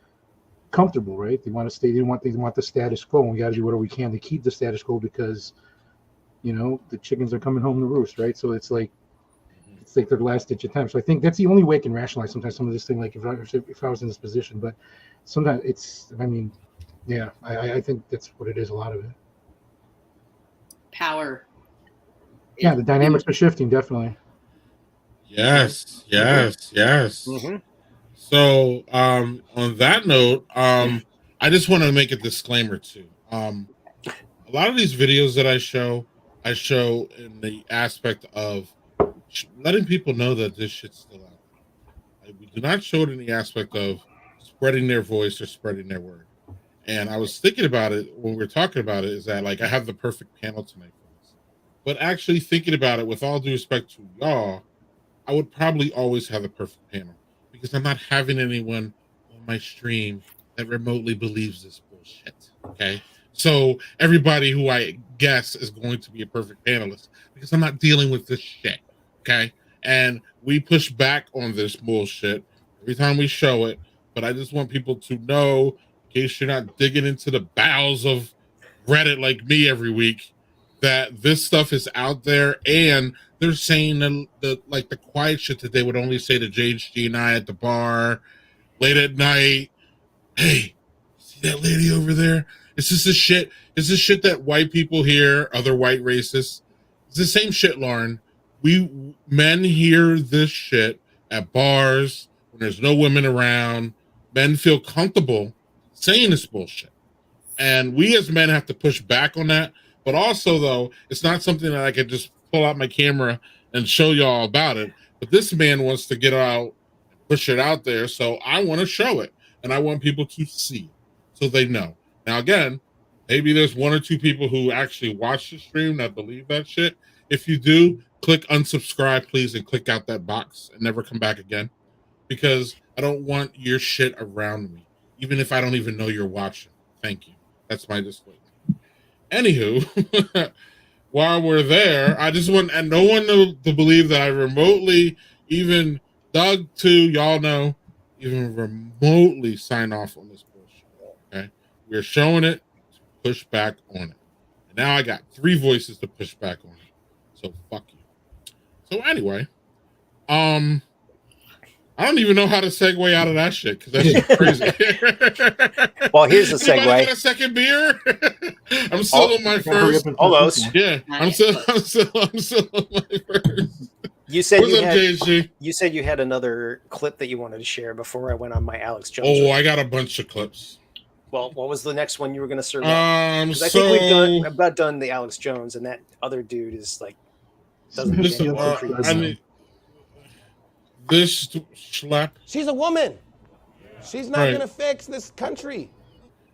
comfortable, right? They want to stay. They want the status quo. And we got to do whatever we can to keep the status quo because, you know, the chickens are coming home to roost, right? So it's like their last ditch attempt. So I think that's the only way I can rationalize sometimes some of this thing. Like if I was in this position, but sometimes it's. I mean, yeah, I think that's what it is. A lot of it. Power. Yeah, the dynamics are shifting, definitely. Yes. Mm-hmm. So, on that note, I just want to make a disclaimer too. A lot of these videos that I show in the aspect of letting people know that this shit's still out there. We do not show it in the aspect of spreading their voice or spreading their word. And I was thinking about it when we were talking about it, is that like I have the perfect panel tonight for this. But actually thinking about it, with all due respect to y'all, I would probably always have the perfect panel. Because I'm not having anyone on my stream that remotely believes this bullshit. Okay. So everybody who I guess is going to be a perfect panelist because I'm not dealing with this shit. Okay. And we push back on this bullshit every time we show it. But I just want people to know, in case you're not digging into the bowels of Reddit like me every week, that this stuff is out there, and they're saying the quiet shit that they would only say to JHG and I at the bar late at night. Hey, see that lady over there? It's just this shit. It's this shit that white people hear, other white racists. It's the same shit, Lauren. We men hear this shit at bars when there's no women around. Men feel comfortable saying this bullshit. And we as men have to push back on that. But also, though, it's not something that I could just pull out my camera and show y'all about it. But this man wants to get out and push it out there. So I want to show it. And I want people to see it so they know. Now, again, maybe there's one or two people who actually watch the stream that believe that shit. If you do, click unsubscribe, please, and click out that box and never come back again. Because I don't want your shit around me, even if I don't even know you're watching. Thank you. That's my disclaimer. Anywho, while we're there, I just want no one to believe that I remotely, even Doug too, y'all know, even remotely sign off on this bullshit. Okay, we're showing it to push back on it. And now I got 3 voices to push back on it. So fuck you. So anyway, I don't even know how to segue out of that shit because that's just crazy. Well, here's the segue. Anybody get a second beer? I'm still on my first. Almost. Yeah, I'm still on my first. You said you said you had another clip that you wanted to share before I went on my Alex Jones. Oh, I got a bunch of clips. Well, what was the next one you were going to serve? I think we've about done the Alex Jones, and that other dude is like doesn't. This schlep. She's a woman. She's not going to fix this country.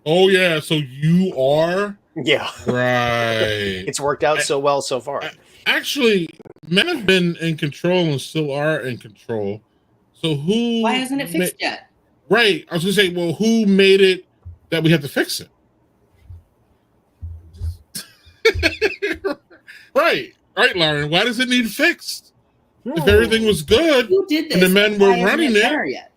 Oh, yeah. So you are? Yeah. Right. It's worked out so well so far. Actually, men have been in control and still are in control. So who... Why hasn't it fixed yet? Right. I was going to say, well, who made it that we have to fix it? Right. Right, Lauren. Why does it need fixed? If everything was good Who did this? and the men were running it. Yet?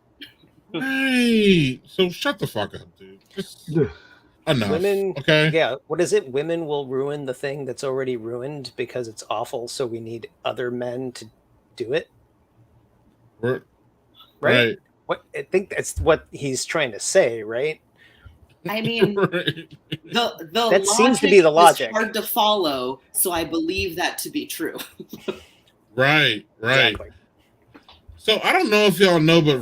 Right. So shut the fuck up, dude. Just enough. Women, okay. Yeah. What is it? Women will ruin the thing that's already ruined because it's awful. So we need other men to do it. Right. What I think that's what he's trying to say, right? I mean, Right. the That seems to be the logic. Is hard to follow, so I believe that to be true. Right. Exactly. So I don't know if y'all know, but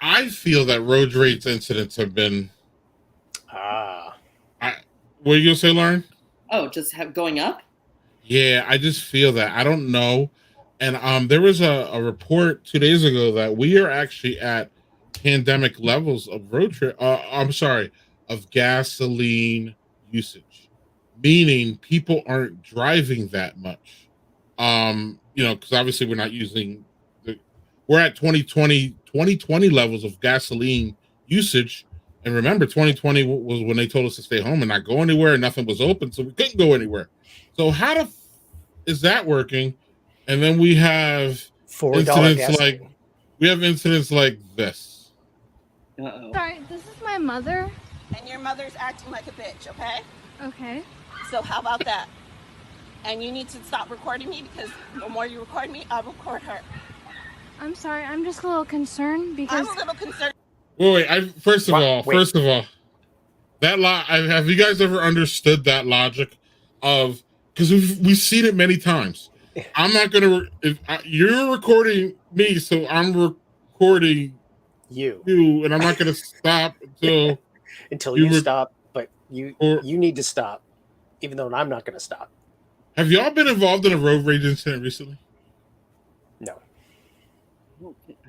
I feel that road rage incidents have been. What are you gonna say, Lauren? Oh, just going up? Yeah, I just feel that. I don't know. And there was a report 2 days ago that we are actually at pandemic levels of of gasoline usage, meaning people aren't driving that much. Because obviously we're not using we're at 2020 levels of gasoline usage. And remember, 2020 was when they told us to stay home and not go anywhere, and nothing was open, so we couldn't go anywhere. So how is that working? And then we have incidents like this. Uh-oh. Sorry, this is my mother. And your mother's acting like a bitch, okay? Okay. So how about that? And you need to stop recording me because the more you record me, I'll record her. I'm sorry, I'm just a little concerned because... I'm a little concerned. Wait, first of all, have you guys ever understood that logic of, because we've seen it many times. I'm not gonna. You're recording me, so I'm recording you, and I'm not gonna stop until you stop. But you need to stop, even though I'm not gonna stop. Have y'all been involved in a road rage incident recently? No.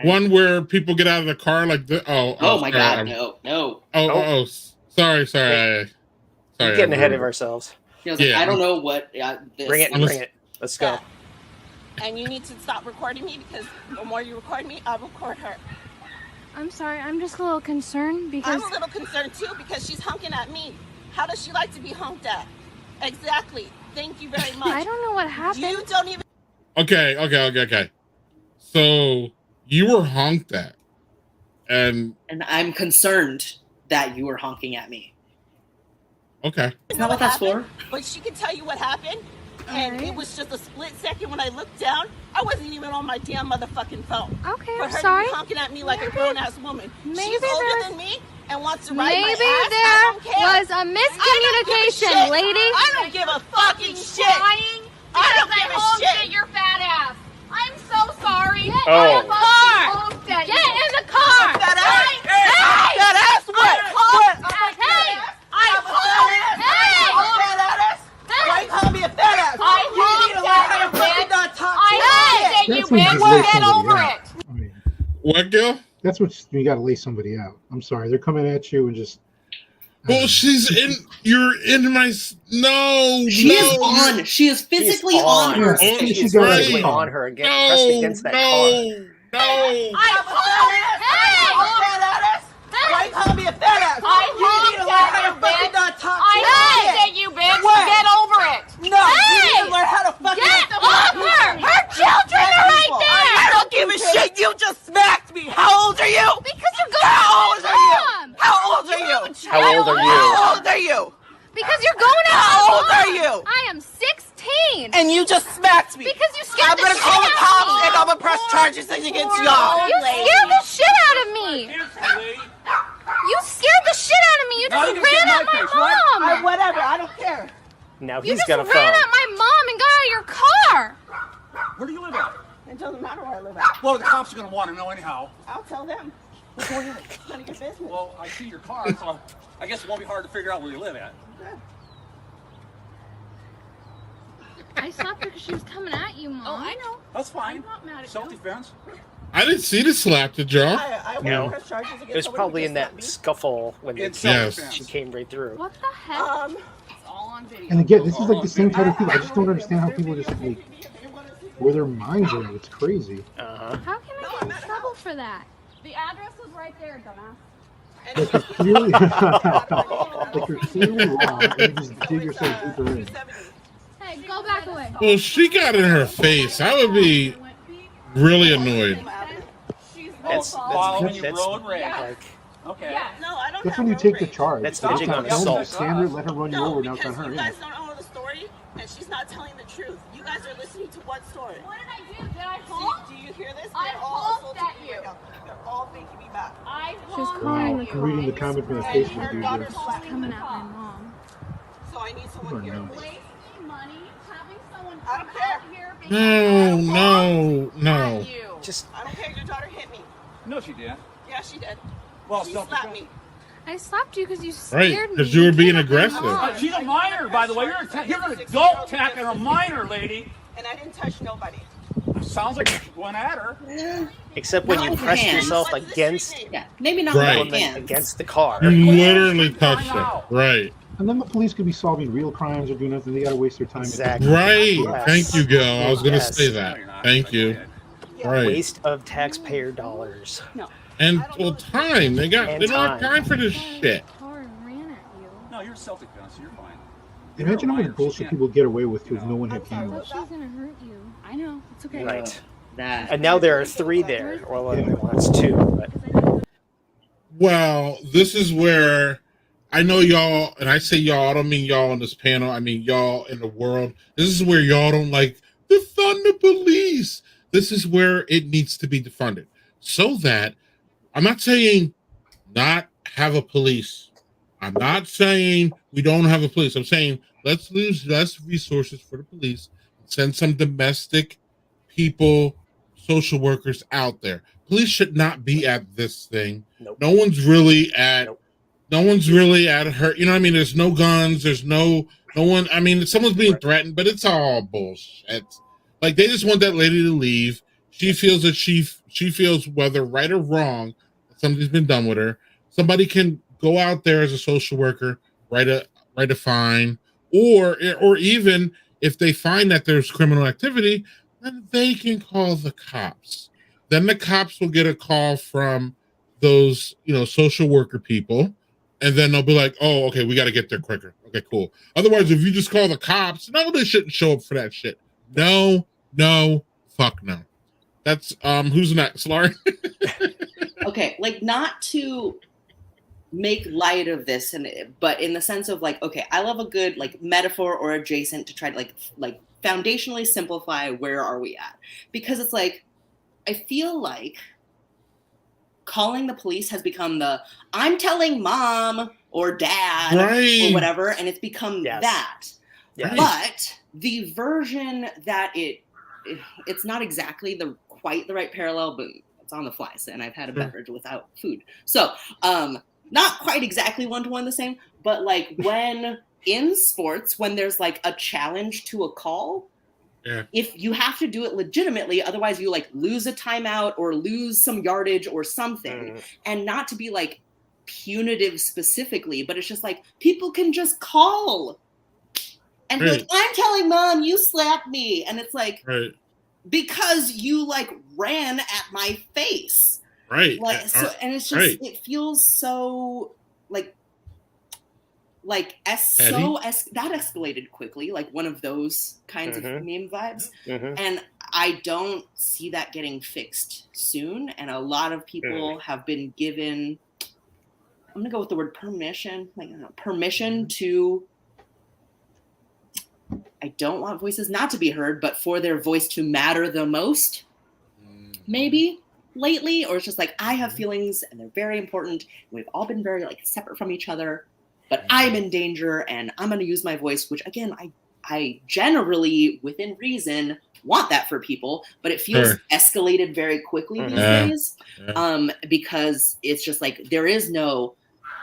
One where people get out of the car like this. Oh my God! No. Sorry. We're getting ahead of ourselves. I don't know what. Bring it. Let's go. And you need to stop recording me because the more you record me, I'll record her. I'm sorry, I'm just a little concerned because... I'm a little concerned too because she's honking at me. How does she like to be honked at? Exactly. Thank you very much. I don't know what happened. You don't even... Okay. So you were honked at. And I'm concerned that you were honking at me. Okay. Is that what that's for? But she can tell you what happened. And it was just a split second when I looked down. I wasn't even on my damn motherfucking phone. Okay, For I'm her sorry. to be honking at me like a grown-ass woman. Maybe She's older than me and wants to ride my ass. Maybe there was a miscommunication, lady. I don't give a fucking shit. I don't give a shit. Your fat ass. I'm so sorry. Get in the car. Get in the car. Fat ass. Hey. Fat ass. What? Hey. Why you call me a fat ass? Get over it. What, Gil? That's what you got to lay somebody out. I'm sorry, they're coming at you and just. Well, you're in my. No. She is on. She is physically on her. She's physically on her again. Pressed against that car. Why you call me a fat ass? You bitch. Get over it. No, you need to learn how to fucking get off her. Her children are right there. I don't give a shit. You just smacked me. How old are you? Because you're going How old after are you? my mom. How old are you? How old are you? How old are you? Because you're going after How my old mom. are you? I am 16. And you just smacked me. Because you scared I'm the gonna shit call the out of cops me. and I'm gonna press charges against y'all. You scared the shit out of me. You scared the shit out of me. You just ran at my mom. Whatever. I don't care. Now You he's just got a ran phone. at my mom and got out of your car. Where do you live at? It doesn't matter where I live at. Well, the cops are going to want to know anyhow. I'll tell them. It's none of your business. Well, I see your car, so I guess it won't be hard to figure out where you live at. I stopped her because she was coming at you, Mom. Oh, I know. That's fine. I'm not mad at you. Self-defense. I didn't see the slap, did y'all? I No. press charges against It was somebody probably who in just that slapped me. scuffle when It's Yes. she came right through. What the heck? It's all on video. And again, this is like the same type of people. I just don't understand how people just like where their minds are. It's crazy. Uh-huh. How can I get in trouble for that? The address is right there, dumbass. Like you're clearly, like you're clearly wrong, and you just dig yourself deeper in. Hey, go back away. Well, she got in her face. I would be really annoyed. following you road rage. Like, okay. Yeah, no, I don't That's have when you road take rage. the charge. That's It's edging not on them, assault. Sandra, let her run you over. Now it's on because her. you Yeah. guys don't know the story, and she's not telling the truth. You guys are listening to what story? What did I do? Did I honk? Do you hear this? I They're all honked assaulting at me right you. now. They're all making me back. I She's honked calling at the you. I'm reading the comment from the station. Her dude. daughter's Yes. slapping Coming me. at my mom. So I need someone here. no. please. Wasting money, having someone I come don't care. out here being No. at you. just I don't care. Your daughter hit me. No, she did. Yeah, she did. Well, She self slapped me. I slapped you because you Right, scared me. 'cause you were being came at my aggressive. mom. She's a minor, by the way. You're an adult attacking a minor, lady. And I didn't touch nobody. Sounds like you went at her. except when Not you with pressed hands. yourself What's the against street name? Yeah, maybe not Right. with woman hands. against the car. You literally touched her. Right. And then the police could be solving real crimes or doing nothing. They got to waste their time. Exactly. Right. Yes. Thank you, Gil. I was going to Yes. say that. Thank you. Right. Waste of taxpayer dollars. And well, time. They don't have time. time for this shit. Car and ran at you. No, you're self-defense. So you're fine. Imagine how much Minors, bullshit yeah. people get away with too if no one had I'm sorry, cameras. what's She's that? gonna hurt you. I know. It's okay. Right. That. And now there are 3 there. Well, it's 2, but Well, this is where I know y'all, and I say y'all, I don't mean y'all on this panel, I mean y'all in the world. This is where y'all don't like defund the police. This is where it needs to be defunded. So that, I'm not saying not have a police. I'm not saying we don't have a police. I'm saying let's lose less resources for the police. Send some domestic people, social workers out there. Police should not be at this thing. Nope. No one's really at Nope. no one's really at her. You know what I mean? There's no guns, there's no one. I mean, someone's being threatened, but it's all bullshit. Like they just want that lady to leave. She feels that she feels whether right or wrong, something's been done with her. Somebody can go out there as a social worker, write a fine, or even if they find that there's criminal activity, then they can call the cops. Then the cops will get a call from those, social worker people, and then they'll be like, "Oh, okay, we got to get there quicker." Okay, cool. Otherwise, if you just call the cops, no, they shouldn't show up for that shit. No, fuck no. That's who's next, Lauren? Okay, like not to make light of this, but in the sense of like, okay, I love a good like metaphor or adjacent to try to like foundationally simplify where are we at, because it's like I feel like calling the police has become the I'm telling mom or dad or whatever, and it's become that. Yes. But the version that it's not exactly quite the right parallel, but it's on the fly, and I've had a beverage without food, so not quite exactly one-to-one the same, but like when in sports, when there's like a challenge to a call, if you have to do it legitimately, otherwise you like lose a timeout or lose some yardage or something, and not to be like punitive specifically, but it's just like people can just call and be like, I'm telling mom you slapped me, and it's like because you like ran at my face. Right. Like so, and it's just it feels so that escalated quickly, like one of those kinds of meme vibes. And I don't see that getting fixed soon. And a lot of people have been given, I'm gonna go with the word permission, permission to, I don't want voices not to be heard, but for their voice to matter the most, maybe. Lately, or it's just like I have feelings and they're very important. We've all been very like separate from each other, but I'm in danger and I'm going to use my voice, which again, I generally within reason want that for people, but it feels escalated very quickly these days, because it's just like there is no,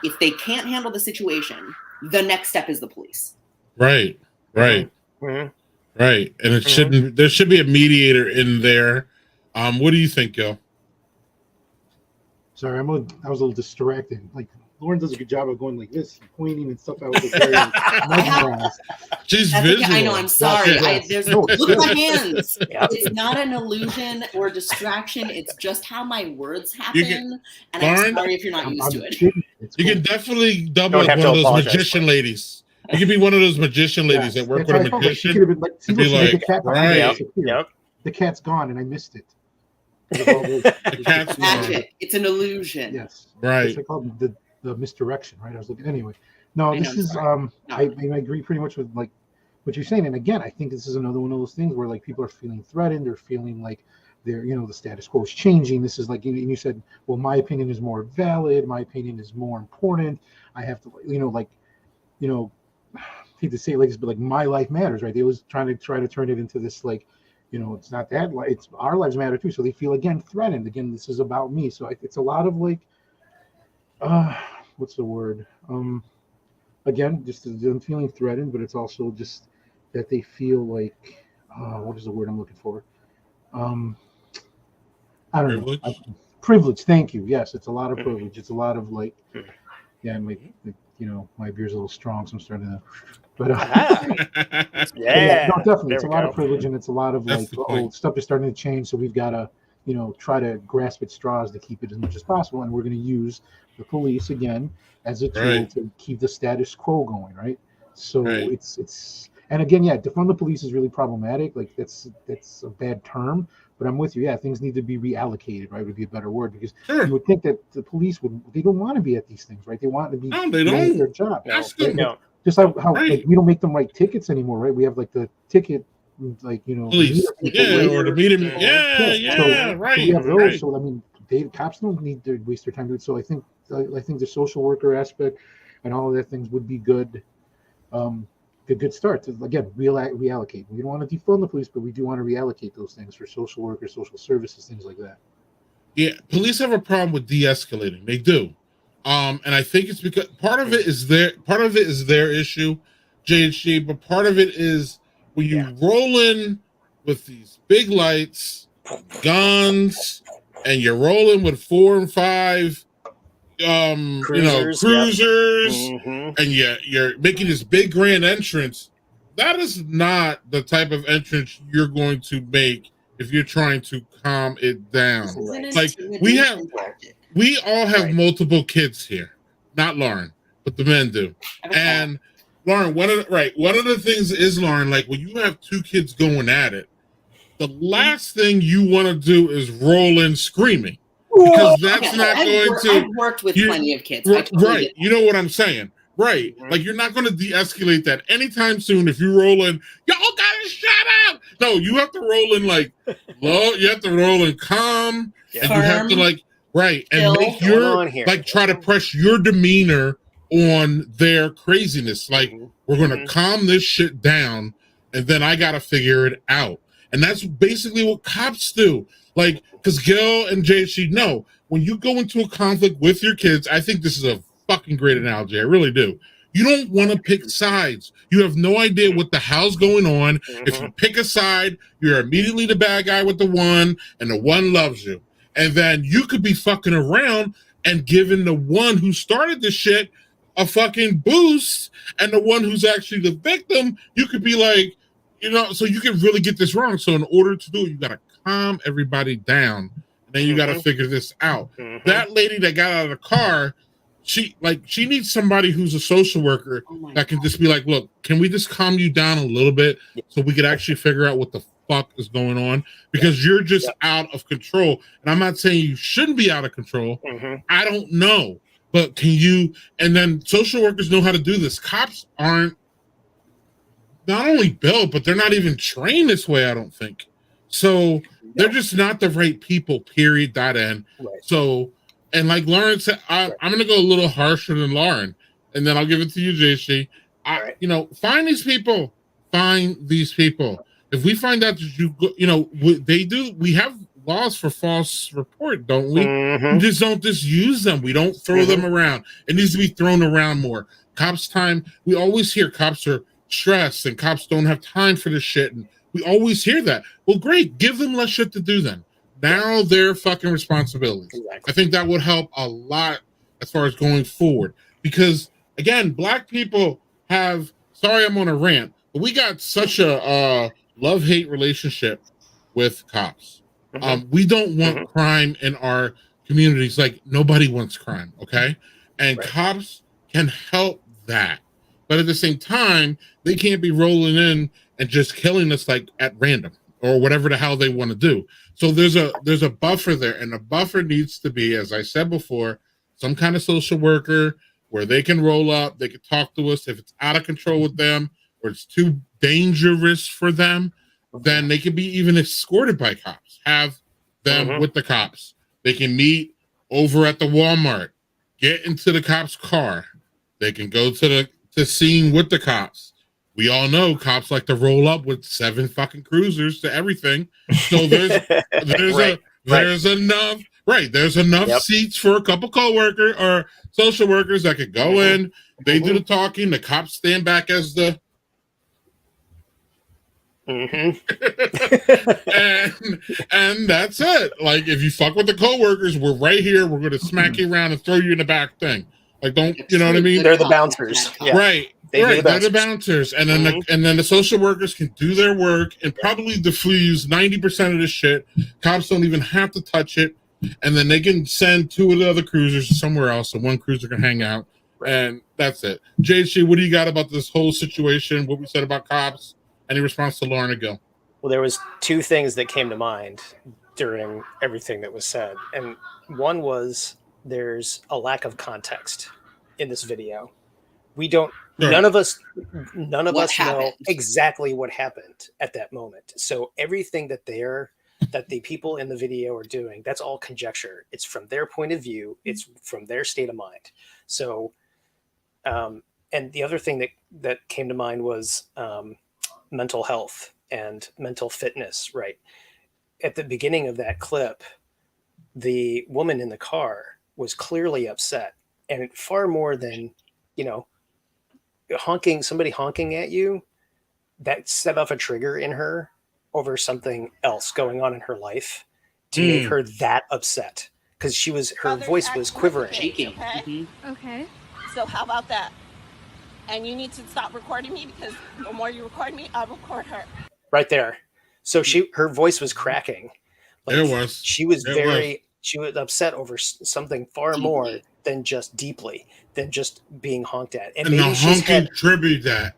if they can't handle the situation, the next step is the police. Right. And it shouldn't. There should be a mediator in there. What do you think, Gil? Sorry, I was a little distracted. Like Lauren does a good job of going like this, pointing and stuff. I was very mesmerized. She's visual. Okay. I know. I'm sorry. Yes. Look at my hands. It's not an illusion or distraction. It's just how my words happen. And Lauren, I'm sorry if you're not used to it. You can definitely double as one of those magician ladies. You can be one of those magician ladies that work with a magician. She could have been like, be like, the cat's gone and I missed it. The cat's magic. It's an illusion. Yes. Right. They call it the misdirection, right? I was looking anyway. No, I this know, is sorry. I agree pretty much with like what you're saying. And again, I think this is another one of those things where like people are feeling threatened, they're feeling like they're, the status quo is changing. This is like, you said, well, my opinion is more valid, my opinion is more important. I have to, I hate to say it like this, but like my life matters, right? They was trying to turn it into this like, it's not that, it's our lives matter too. So they feel again threatened. Again, this is about me. So it's a lot of like, what's the word? Again, just them feeling threatened, but it's also just that they feel like, what is the word I'm looking for? I don't know. Privilege. Thank you. Yes, it's a lot of privilege. It's a lot of like, yeah, my beer's a little strong, so I'm starting to. But yeah, no, definitely, it's a lot of privilege, and it's a lot of like, stuff is starting to change. So we've got to, try to grasp at straws to keep it as much as possible, and we're going to use the police again as a tool to keep the status quo going, right? So it's and again, defund the police is really problematic. Like that's a bad term, but I'm with you. Yeah, things need to be reallocated, right? Would be a better word, because you would think that the police they don't want to be at these things, right? They want to be doing their job. No. Just how like, we don't make them write tickets anymore, right? We have like the ticket, like police, or the meter, right. So we have those. So I mean, cops don't need to waste their time doing it. So I think the social worker aspect and all of that things would be good. A good start to again reallocate. We don't want to defund the police, but we do want to reallocate those things for social workers, social services, things like that. Yeah, police have a problem with de-escalating. They do. And I think it's because part of it is their issue, JHG, but part of it is when you roll in with these big lights, guns, and you're rolling with 4 and 5 cruisers, and you're making this big grand entrance. That is not the type of entrance you're going to make if you're trying to calm it down. Like we all have multiple kids here, not Lauren, but the men do. And Lauren, one of the things is, Lauren, like when you have 2 kids going at it, the last thing you want to do is roll in screaming, because that's not going to. I've worked with plenty of kids, right? You know what I'm saying, right? Like you're not going to de-escalate that anytime soon if you roll in. Y'all gotta shut up. No, you have to roll in like low. You have to roll in calm, and you have to like. Right, and make try to press your demeanor on their craziness. Like, we're going to calm this shit down, and then I got to figure it out. And that's basically what cops do. Like, because Gil and JC know, when you go into a conflict with your kids, I think this is a fucking great analogy. I really do. You don't want to pick sides. You have no idea what the hell's going on. If you pick a side, you're immediately the bad guy with the one, and the one loves you. And then you could be fucking around and giving the one who started the shit a fucking boost, and the one who's actually the victim, you could be like, so you can really get this wrong. So in order to do it, you got to calm everybody down, and then you got to figure this out. That lady that got out of the car, she needs somebody who's a social worker that can just be like, look, can we just calm you down a little bit so we could actually figure out what the fuck is going on, because you're just out of control. And I'm not saying you shouldn't be out of control. I don't know, but can you? And then social workers know how to do this. Cops aren't not only built, but they're not even trained this way, I don't think. So they're just not the right people, period, .end. So, and like Lauren said, I'm going to go a little harsher than Lauren, and then I'll give it to you, JC. Find these people. Find these people. If we find out that we have laws for false report, don't we? We just don't use them. We don't throw them around. It needs to be thrown around more. Cops' time. We always hear cops are stressed and cops don't have time for this shit. And we always hear that. Well, great. Give them less shit to do then. Narrow their fucking responsibilities. I think that would help a lot as far as going forward. Because, again, Black people have, sorry I'm on a rant, but we got such a love-hate relationship with cops. We don't want crime in our communities. Like, nobody wants crime, okay? And cops can help that. But at the same time, they can't be rolling in and just killing us like at random or whatever the hell they want to do. So there's a buffer there, and the buffer needs to be, as I said before, some kind of social worker where they can roll up, they can talk to us. If it's out of control with them or it's too dangerous for them, then they can be even escorted by cops. Have them with the cops. They can meet over at the Walmart, get into the cop's car. They can go to the scene with the cops. We all know cops like to roll up with 7 fucking cruisers to everything. So there's enough seats for a couple co-worker or social workers that could go in. They do the talking. The cops stand back as the and that's it. Like, if you fuck with the co-workers, we're right here. We're going to smack you around and throw you in the back thing. Like, don't you know what I mean? They're the bouncers, right? They're the bouncers, and then the social workers can do their work and probably defuse 90% of the shit. Cops don't even have to touch it, and then they can send 2 of the other cruisers somewhere else, and 1 cruiser can hang out, and that's it. JC, what do you got about this whole situation? What we said about cops? Any response to Lauren Agill? Well, there was 2 things that came to mind during everything that was said, and one was there's a lack of context in this video. We don't. Sure. None of us know exactly what happened at that moment. So everything that the people in the video are doing, that's all conjecture. It's from their point of view. It's from their state of mind. So, and the other thing that came to mind was mental health and mental fitness. Right at the beginning of that clip, the woman in the car was clearly upset, and far more than somebody honking at you, that set off a trigger in her over something else going on in her life to make her that upset, because her voice was quivering, shaking. Okay. So how about that? And you need to stop recording me, because the more you record me, I'll record her. Right there. So her voice was cracking. Like, it was. She was she was upset over something far more than just being honked at. And the honking triggered that.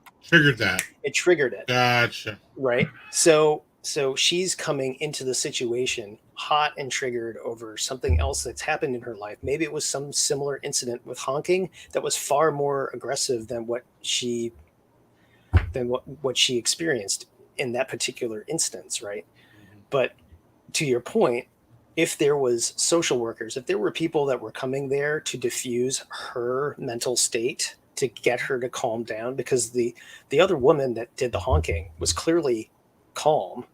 It triggered it. Gotcha. Right. So she's coming into the situation hot and triggered over something else that's happened in her life. Maybe it was some similar incident with honking that was far more aggressive than what she experienced in that particular instance, right? But to your point, if there was social workers, if there were people that were coming there to diffuse her mental state, to get her to calm down, because the other woman that did the honking was clearly calm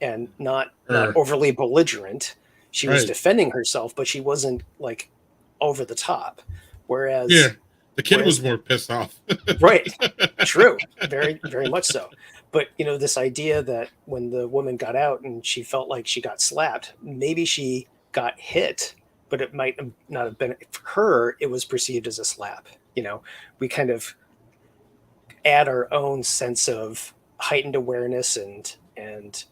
and not overly belligerent. She was defending herself, but she wasn't like over the top. Whereas the kid was more pissed off. Right. True. Very, very much so. But, this idea that when the woman got out and she felt like she got slapped, maybe she got hit, but it might not have been, for her, it was perceived as a slap. We kind of add our own sense of heightened awareness and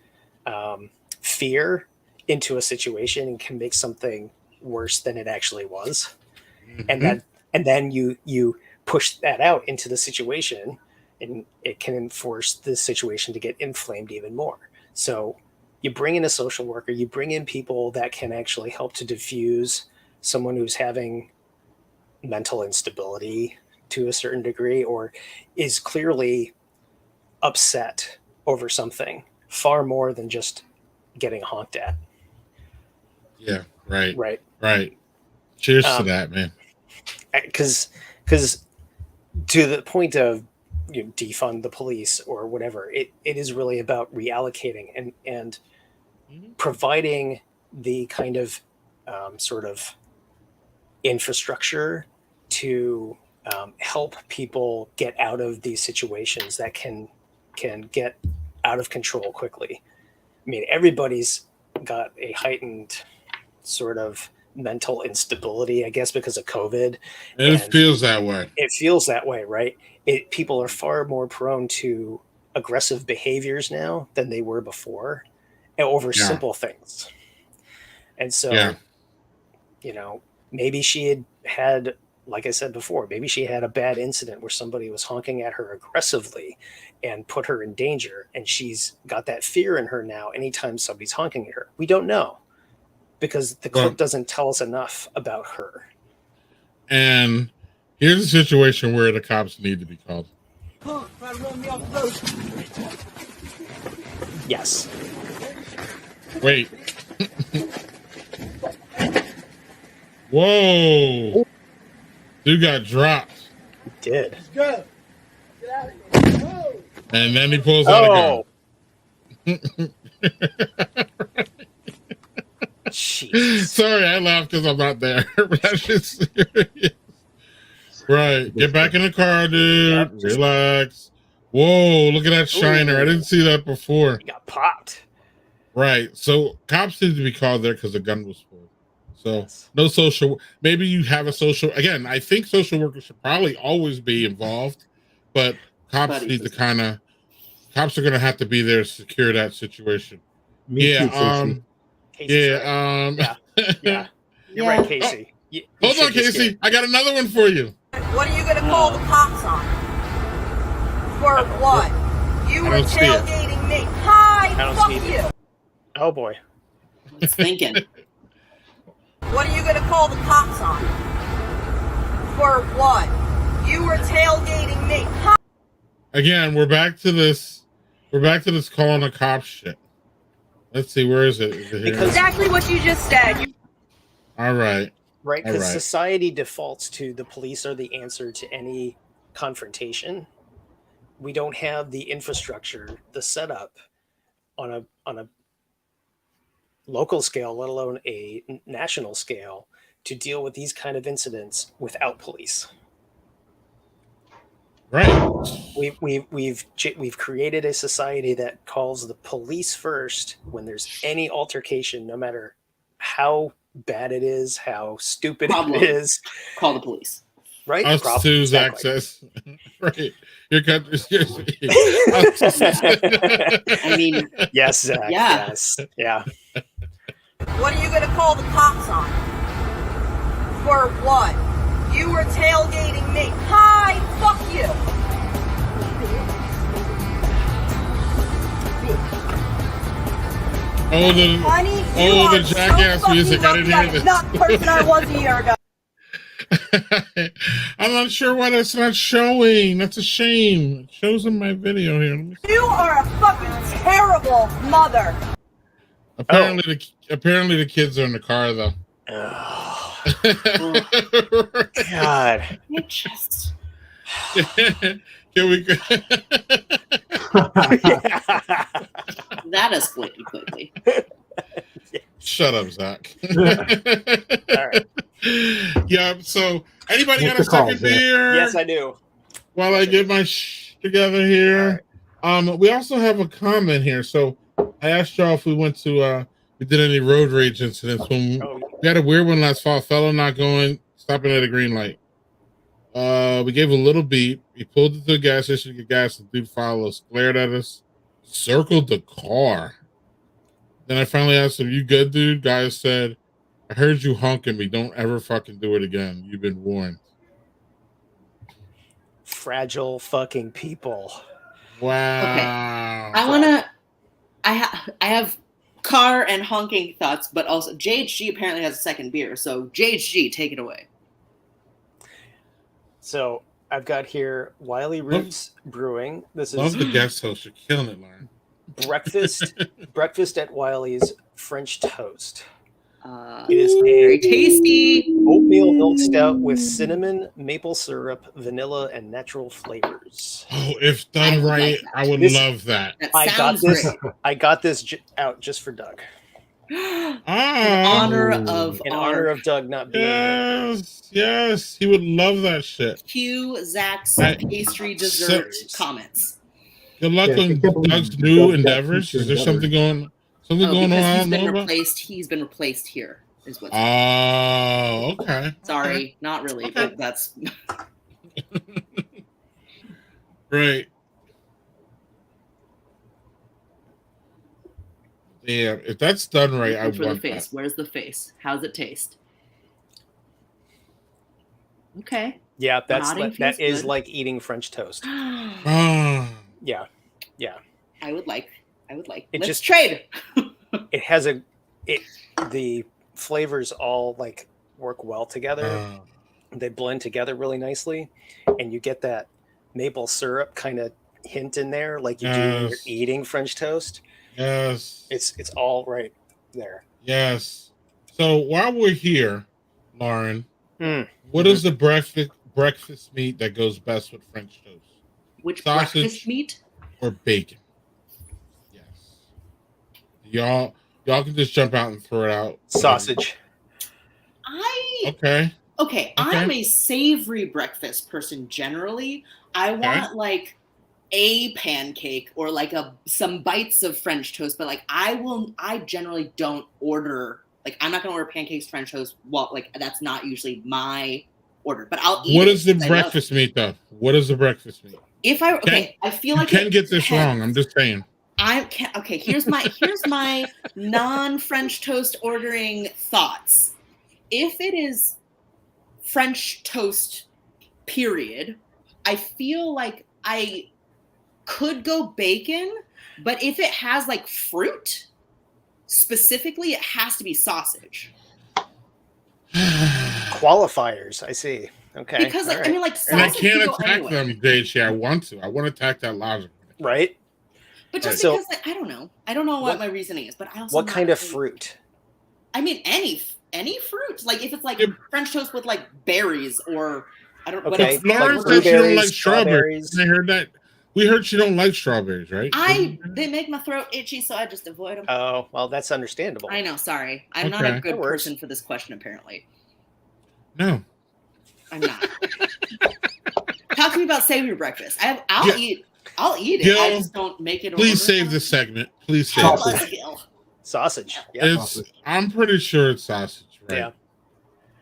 fear into a situation and can make something worse than it actually was. And then you push that out into the situation, and it can enforce the situation to get inflamed even more. So you bring in a social worker, you bring in people that can actually help to diffuse someone who's having mental instability to a certain degree, or is clearly upset over something far more than just getting honked at. Yeah. Right. Cheers to that, man. Because to the point of defund the police or whatever, it is really about reallocating and providing the kind of sort of infrastructure to help people get out of these situations that can get out of control quickly. I mean, everybody's got a heightened sort of mental instability, I guess, because of COVID. It feels that way. It feels that way, right? People are far more prone to aggressive behaviors now than they were before, over simple things. And so, maybe she had like I said before, maybe she had a bad incident where somebody was honking at her aggressively and put her in danger, and she's got that fear in her now anytime somebody's honking at her. We don't know because the clip doesn't tell us enough about her. And here's a situation where the cops need to be called. Yes. Wait. Whoa. Dude got dropped. He did. Let's go. And then he pulls out a gun. Sorry, I laughed because I'm not there. That's just serious. Right. Get back in the car, dude. Relax. Whoa, look at that shiner. I didn't see that before. He got popped. Right. So cops need to be called there because the gun was pulled. So no social. Maybe you have a social. Again, I think social workers should probably always be involved, but cops need to kind of. Cops are going to have to be there to secure that situation. Yeah. You're right, Casey. Hold on, Casey. I got another one for you. What are you going to call the cops on? For what? You were tailgating me. Hi, fuck you. Oh boy. I was thinking. What are you going to call the cops on? For what? You were tailgating me. Hi. Again, we're back to this. We're back to this calling the cops shit. Let's see, where is it? Is it here? Exactly what you just said. All right. Right, because society defaults to the police are the answer to any confrontation. We don't have the infrastructure, the setup on a local scale, let alone a national scale, to deal with these kind of incidents without police. Right. We've created a society that calls the police first when there's any altercation, no matter how bad it is, how stupid it is. Call the police. Right? Us too, Zach says. Right. Your country scares me. I mean, yes, Zach. Yeah. Yes. Yeah. What are you going to call the cops on? For what? You were tailgating me. Hi, fuck you. The jackass music. I didn't hear this. Not the person I was a year ago. I'm not sure why that's not showing. That's a shame. It shows in my video here. Let me see. You are a fucking terrible mother. Apparently the kids are in the car though. God. It just. Here we go. That escalated quickly. Shut up, Zach. All right. Yeah, so anybody got a second beer? Yes, I do. While I get my together here. Right. We also have a comment here. So I asked y'all if we went to we did any road rage incidents when we had a weird one last fall. Fellow not going, stopping at a green light. We gave a little beep. He pulled into the gas station to get gas. The dude followed us, glared at us, circled the car. Then I finally asked him, "You good, dude?" Guy said, "I heard you honking me. Don't ever fucking do it again. You've been warned." Fragile fucking people. Wow. Okay. I have car and honking thoughts, but also JHG apparently has a second beer. So JHG, take it away. So I've got here Wiley Roots Brewing. This is love the guest host. You're killing it, Lauren. Breakfast at Wiley's French toast. It is very tasty. Oatmeal milk stout with cinnamon, maple syrup, vanilla, and natural flavors. Oh, if done right, I would love that. I got this out just for Doug. In honor of Doug not being here. Yes, he would love that shit. Cue Zach's pastry dessert comments. Good luck on Doug's new endeavors. Is there something going on? He's been replaced here. Is what's okay. Sorry, not really, but that's right. Yeah, if that's done right, I for want the face. that. Where's the face? How's it taste? Okay. Yeah, Nodding that feels is good. like eating French toast. Ah. Yeah. I would like. It Let's just- trade. It has the flavors all like work well together. They blend together really nicely, and you get that maple syrup kind of hint in there, like you do when you're Yes. eating French toast. Yes. It's all right there. Yes. So while we're here, Lauren, Mm. what is the breakfast meat that goes best with French toast? Which Sausage breakfast meat? or bacon? Yes. Y'all can just jump out and throw it out. Sausage. Okay, I'm a savory breakfast person generally. I want like a pancake or like some bites of French toast, but like I generally don't order, like I'm not gonna order pancakes, French toast. Well, like that's not usually my order, but I'll eat. What it is the because I love breakfast meat though? What is the breakfast meat? I feel like you can it get this depends. wrong. I'm just saying. Okay, here's my non-French toast ordering thoughts. If it is French toast, period, I feel like I could go bacon, but if it has like fruit, specifically, it has to be sausage. Qualifiers, I see. Okay. Because like, all right. I mean, like And I sausage can't can go attack anywhere. them, JC. I want to. I want to attack that logic. Right. But just So- because like, I don't know what my reasoning is, but I also What not kind of really- fruit? I mean, any fruit. Like if it's like French toast with like berries or I don't. Okay. What Lauren else? said she don't blueberries, like strawberries. I heard that. We heard she don't like strawberries, right? They make my throat itchy, so I just avoid them. Oh, well, that's understandable. I know. Sorry, I'm not Okay. a good That works. person for this question. Apparently, No. I'm not. Talk to me about savory breakfast. I'll eat it. Gil, I just don't make it. Please save this segment. Please save Oh, it. let's go. Sausage. Yeah. I'm pretty sure it's sausage, right? Yeah.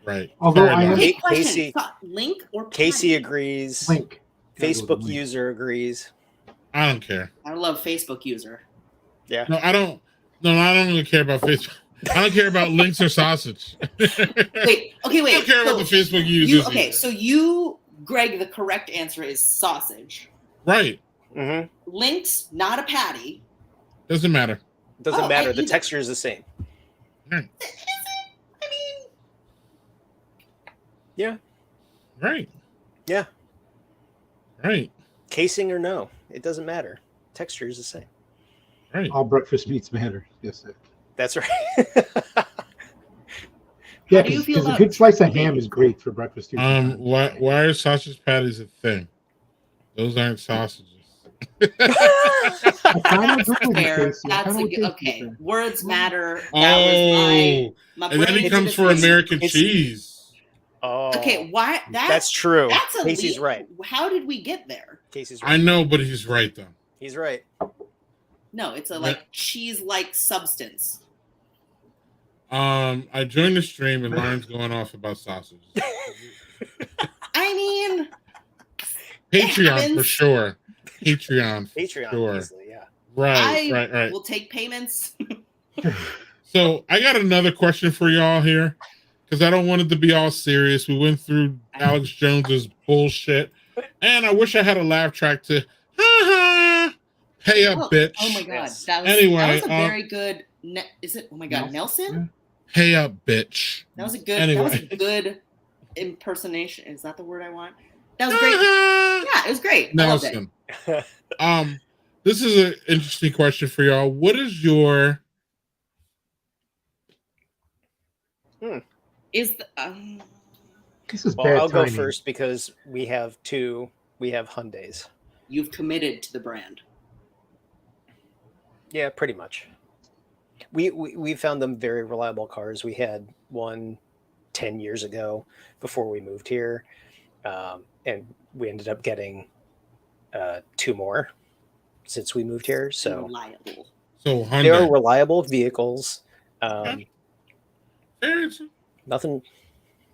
Right. Although Sorry, I am- Lauren. Hey, question. Casey- Link or Casey Patty? agrees. Link. Facebook Link. user agrees. I don't care. I love Facebook user. Yeah. No, I don't. No, I don't really care about Facebook. I don't care about links or sausage. Wait. Okay. I Wait. don't care about the Facebook users. Okay. So you, Greg, the correct answer is sausage. Right. Mm-hmm. Linked, not a patty. Doesn't matter. Doesn't Oh, matter. I The eat it. texture is the same. Is it? I mean, Yeah. Right. Yeah. Right. Casing or no, it doesn't matter. Texture is the same. Right. All breakfast meats matter. Yes, sir. That's right. Yeah, do you feel because a about good slice of ham is great for breakfast too. Why are sausage patties a thing? Those aren't sausages. I kind of agree with you, fair. Casey. I That's kinda a would good. think Okay, so. words matter. That Oh, was my and then brain he comes just for missed- American it's- cheese. Oh. Okay, why? That's true. That's a Casey's leap. right. How did we get there? Casey's right. I know, but he's right though. He's right. No, it's a like cheese-like substance. I joined the stream and Lauren's going off about sausages. I mean, Patreon for happens. sure. Patreon. For Patreon, sure. easily, yeah. Right. I Right. will take payments. So I got another question for y'all here, because I don't want it to be all serious. We went through Alex Jones's bullshit, and I wish I had a laugh track to pay up, bitch. Oh my god, Yes. that was Anyway, that was a very good. Is it? Oh my god, Nelson. Pay up, bitch. That was a good. Anyway. That was a good impersonation. Is that the word I want? That was great. Yeah, it was great. I loved it. Nelson. This is an interesting question for y'all. What is your Is the This is Well, bad I'll go timing. first because we have two. We have Hyundais. you've committed to the brand? Yeah, pretty much. We found them very reliable cars. We had one 10 years ago before we moved here, and we ended up getting two more since we moved here. So Reliable. so they are Hyundai? reliable vehicles. Nothing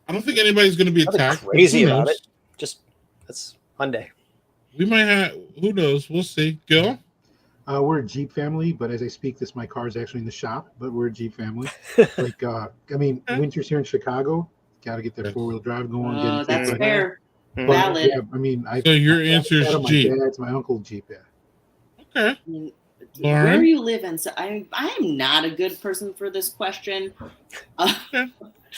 I don't think anybody's going to be nothing attacked. but crazy who about knows? it. Just that's Hyundai. We might have. Who knows? We'll see. Gil. We're a Jeep family, but as I speak, my car is actually in the shop. But we're a Jeep family. Like, I mean, winters here in Chicago, got to get that 4-wheel drive going. That's like fair. But, Valid. yeah, I mean, So your answer is my Jeep. dad's, my uncle Jeep. Yeah. Okay. Where Lauren? you live in? So I am not a good person for this question.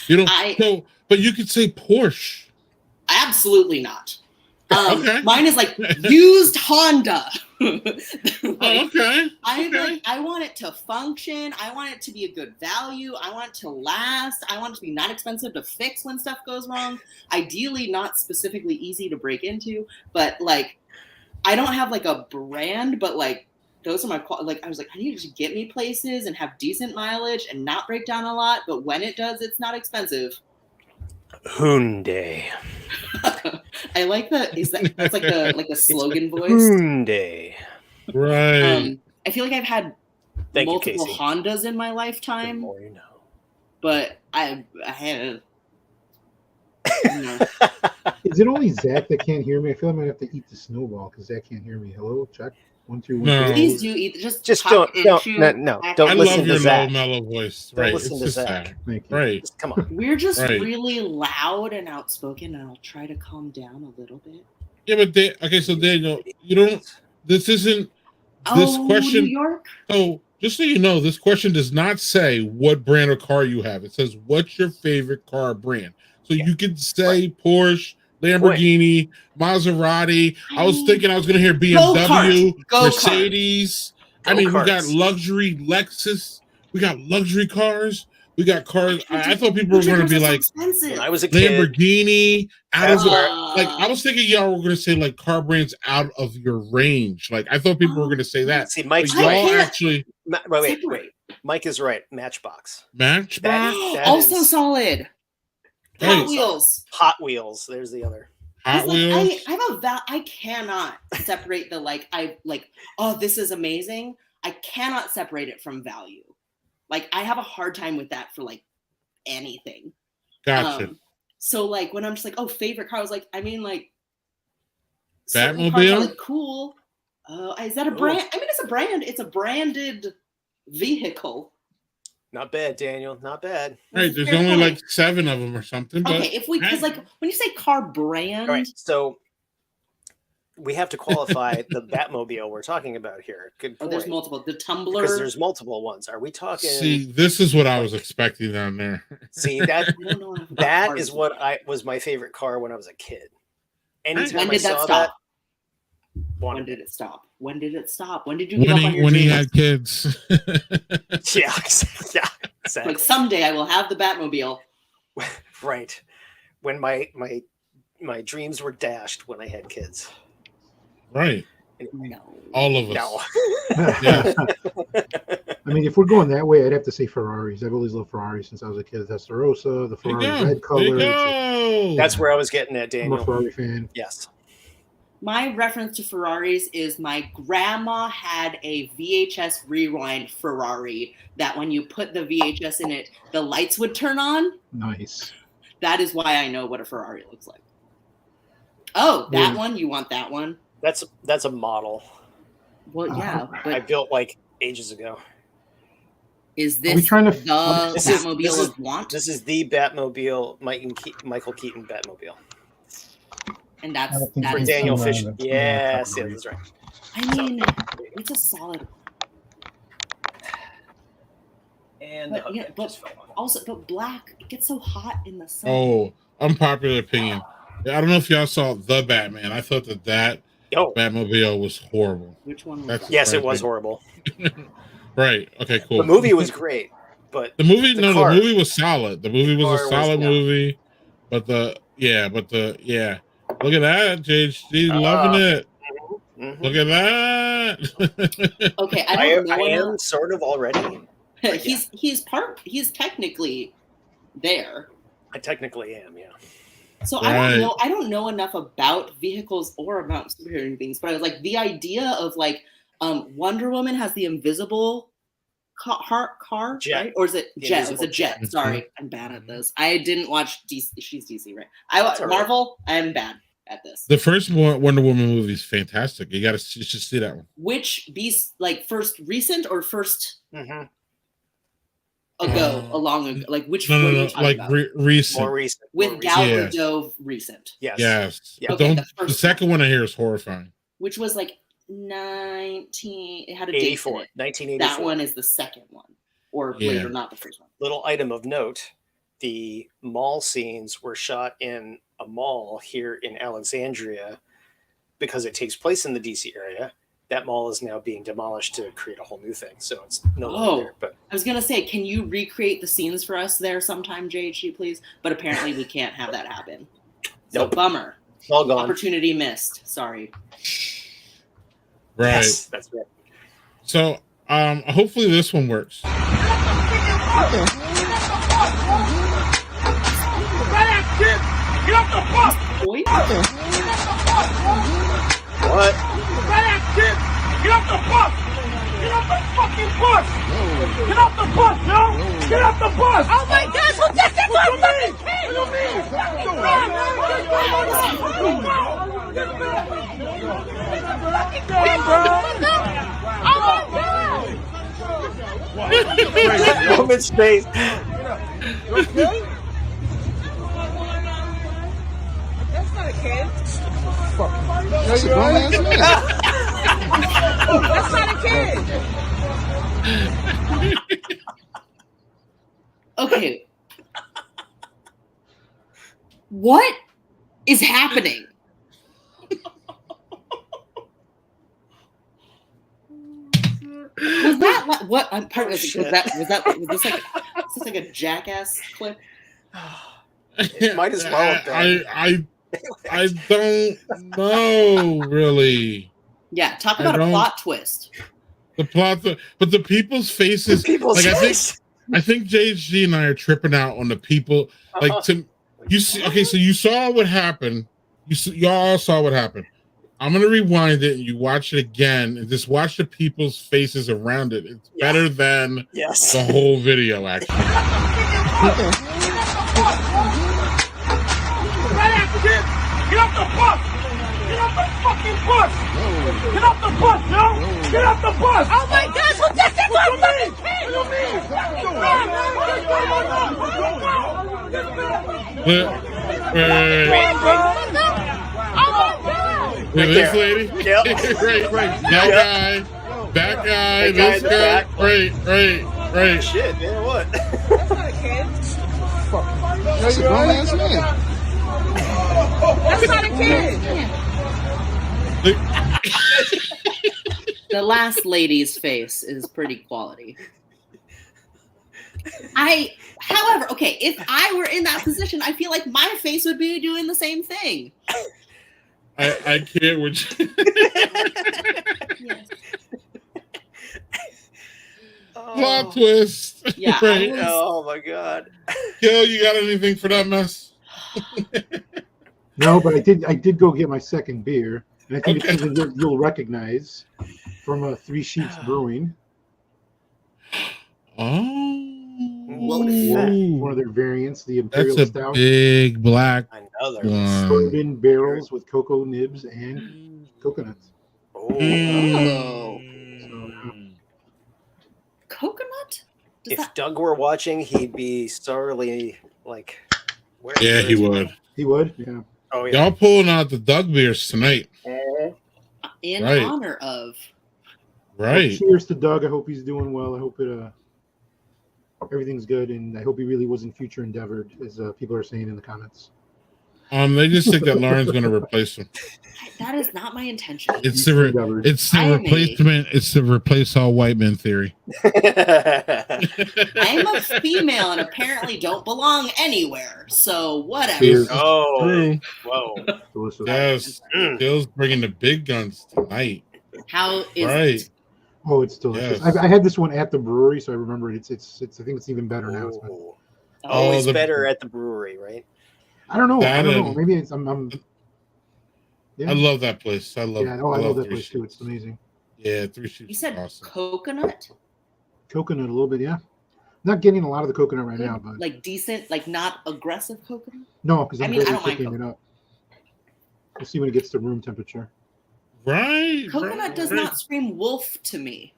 You don't. But you could say Porsche. Absolutely not. Okay. Mine is like used Honda. Okay. I want it to function. I want it to be a good value. I want it to last. I want it to be not expensive to fix when stuff goes wrong. Ideally, not specifically easy to break into. But like, I don't have like a brand, but like those are my I was like, I need it to get me places and have decent mileage and not break down a lot. But when it does, it's not expensive. Hyundai. I like that. That's like a slogan voice. Hyundai. Right. I feel like I've had multiple Hondas in my lifetime. The more you know. But I had. Is it only Zach that can't hear me? I feel like I might have to eat the snowball because Zach can't hear me. Hello, check. 1 2 1 No. 2. Please do eat. Just don't I listen love your to Zach. low mellow voice. Don't Right. listen It's to just Zach. Zach. Thank you. Right. Come on. We're just Right. really loud and outspoken, and I'll try to calm down a little bit. Yeah, but okay, so Daniel, you don't. This isn't. This question. New York. So just so you know, this question does not say what brand of car you have. It says what's your favorite car brand. So you could say Porsche, Lamborghini, Maserati. I was thinking I was going to hear BMW, Mercedes. I mean, we got luxury Lexus. We got luxury cars. We got cars. I thought people were going to be like when I was a kid, Lamborghini. I was thinking y'all were going to say like car brands out of your range. Like I thought people were going to say that. See, Mike's y'all actually. Wait. Mike is right. Matchbox. Matchbox. Also solid. Hot Wheels. Hot Wheels. There's the other. Hot Wheels. I cannot separate this is amazing. I cannot separate it from value. Like I have a hard time with that for like anything. Gotcha. So like when I'm just like, oh, favorite car, I was like, I mean like Batmobile. Like, cool. Is that a brand? I mean, it's a brand. It's a branded vehicle. Not bad, Daniel. Not bad. Right. There's only like 7 of them or something. But okay, because like when you say car brand, all right, so we have to qualify the Batmobile we're talking about here. Good point. Oh, there's multiple. The Tumbler. Because there's multiple ones. Are we talking? See, this is what I was expecting down there. See, that is what was my favorite car when I was a kid. Anytime when did that stop? That, when did it stop? When did it stop? When did you give up on your when dreams? he had kids? yeah, exactly. Like someday I will have the Batmobile. Right. When my dreams were dashed when I had kids. Right. No. All of us. No. Yeah. I mean, if we're going that way, I'd have to say Ferraris. I've always loved Ferraris since I was a kid. The Testarossa, the Ferrari red color. That's where I was getting at, Daniel. I'm a Ferrari fan. Yes. My reference to Ferraris is my grandma had a VHS rewind Ferrari that when you put the VHS in it, the lights would turn on. Nice. That is why I know what a Ferrari looks like. Oh, that one? You want that one? That's a model. Well, yeah. But I built like ages ago. Is this the Batmobile of want? This is the Batmobile, Michael Keaton Batmobile. And that's for Daniel Fisher. Yes, that's right. I mean, it's a solid. And but black, it gets so hot in the sun. Oh, unpopular opinion. I don't know if y'all saw The Batman. I thought that Batmobile was horrible. Which one was that? Yes, it was horrible. Right. Okay, cool. The movie was great, but the movie was solid. The movie was a solid movie. But look at that, JHD Mm-hmm. loving it. Look at that. Okay, I am sort of already. He's technically there. I technically am, yeah. So I don't know enough about vehicles or about superhero things, but I was like, the idea of like Wonder Woman has the invisible car, jet. Right? Or is it jet? It's a jet. Mm-hmm. Sorry, I'm bad at this. I didn't watch DC. She's DC, right? I watch Marvel. I'm bad at this. The first Wonder Woman movie is fantastic. You should see that one. Which beast? Like first recent or first? Mm-hmm. ago, like which No, one are you talking like about? recent. More recent. With Gallardo recent. Yes. Yes. Yeah. But Okay, the second one I hear is horrifying. Which was like 19. It had a date in 84. it. 1984. That one is the second one, or later, not the first one. Little item of note: the mall scenes were shot in a mall here in Alexandria because it takes place in the DC area. That mall is now being demolished to create a whole new thing, so it's no longer there. But I was gonna say, can you recreate the scenes for us there sometime, JHG, please? But apparently we can't have that happen. So bummer. All gone. Opportunity missed. Sorry. Right. Yes, that's right. So hopefully this one works. Get off the bus! What? Get off the bus! Get off the fucking bus! Get off the bus, yo! Get off the bus! Oh my gosh, who just did my fucking kid? What do you mean? Woman's face. You okay? That's not a kid. That's a grown ass man. That's not a kid. Okay. What is happening? Was that like, what? I'm part of this. Was this like a Jackass clip? It might as well have been. I don't know really. Yeah, talk about a plot twist. The plot, but the people's faces. I think JHG and I are tripping out on the people. Like you see. Okay, so you saw what happened. You all saw what happened. I'm gonna rewind it and you watch it again and just watch the people's faces around it. It's better than the whole video, actually. Get off the bus! Get off the fucking bus! Get off the bus, yo! Get off the bus! Oh my gosh, who just did my fucking kid? Wait, this lady? Yep. Right. That guy, this guy. Right. Shit, man, what? That's not a kid. That's a grown ass man. That's not a kid. The last lady's face is pretty quality. However, okay, if I were in that position, I feel like my face would be doing the same thing. I can't with you. Yes. Plot twist. Yeah. Right. Oh my god. Gil, you got anything for that mess? No, but I did go get my second beer, and I think it's something you'll recognize from Three Sheets Brewing. One of their variants, the Imperial That's a Stout. big black bourbon barrels with cocoa nibs and coconuts. Coconut? If Doug were watching, he'd be sorely like. Yeah, he would. He would. Yeah. Oh yeah. Y'all pulling out the Doug beers tonight. In Right. honor of. Right. Well, cheers to Doug. I hope he's doing well. I hope everything's good, and I hope he really wasn't future endeavored, as people are saying in the comments. They just think that Lauren's going to replace him. That is not my intention. It's the replacement. It's the replace all white men theory. I'm a female and apparently don't belong anywhere. So whatever. Oh, whoa. Yes, Bill's bringing the big guns tonight. How is right? it? Oh, it's delicious. Yes. I had this one at the brewery, so I remember it. It's I think it's even better now. Always better at the brewery, right? I don't know. Maybe it's yeah. I love that place. I love that place too. It's amazing. Yeah, Three Sheets. You said awesome. coconut? Coconut a little bit, yeah. Not getting a lot of the coconut right now, but like decent, like not aggressive coconut. No, because I'm I don't mind picking it up. We'll see when it gets to room temperature. Right. Coconut does not scream wolf to me,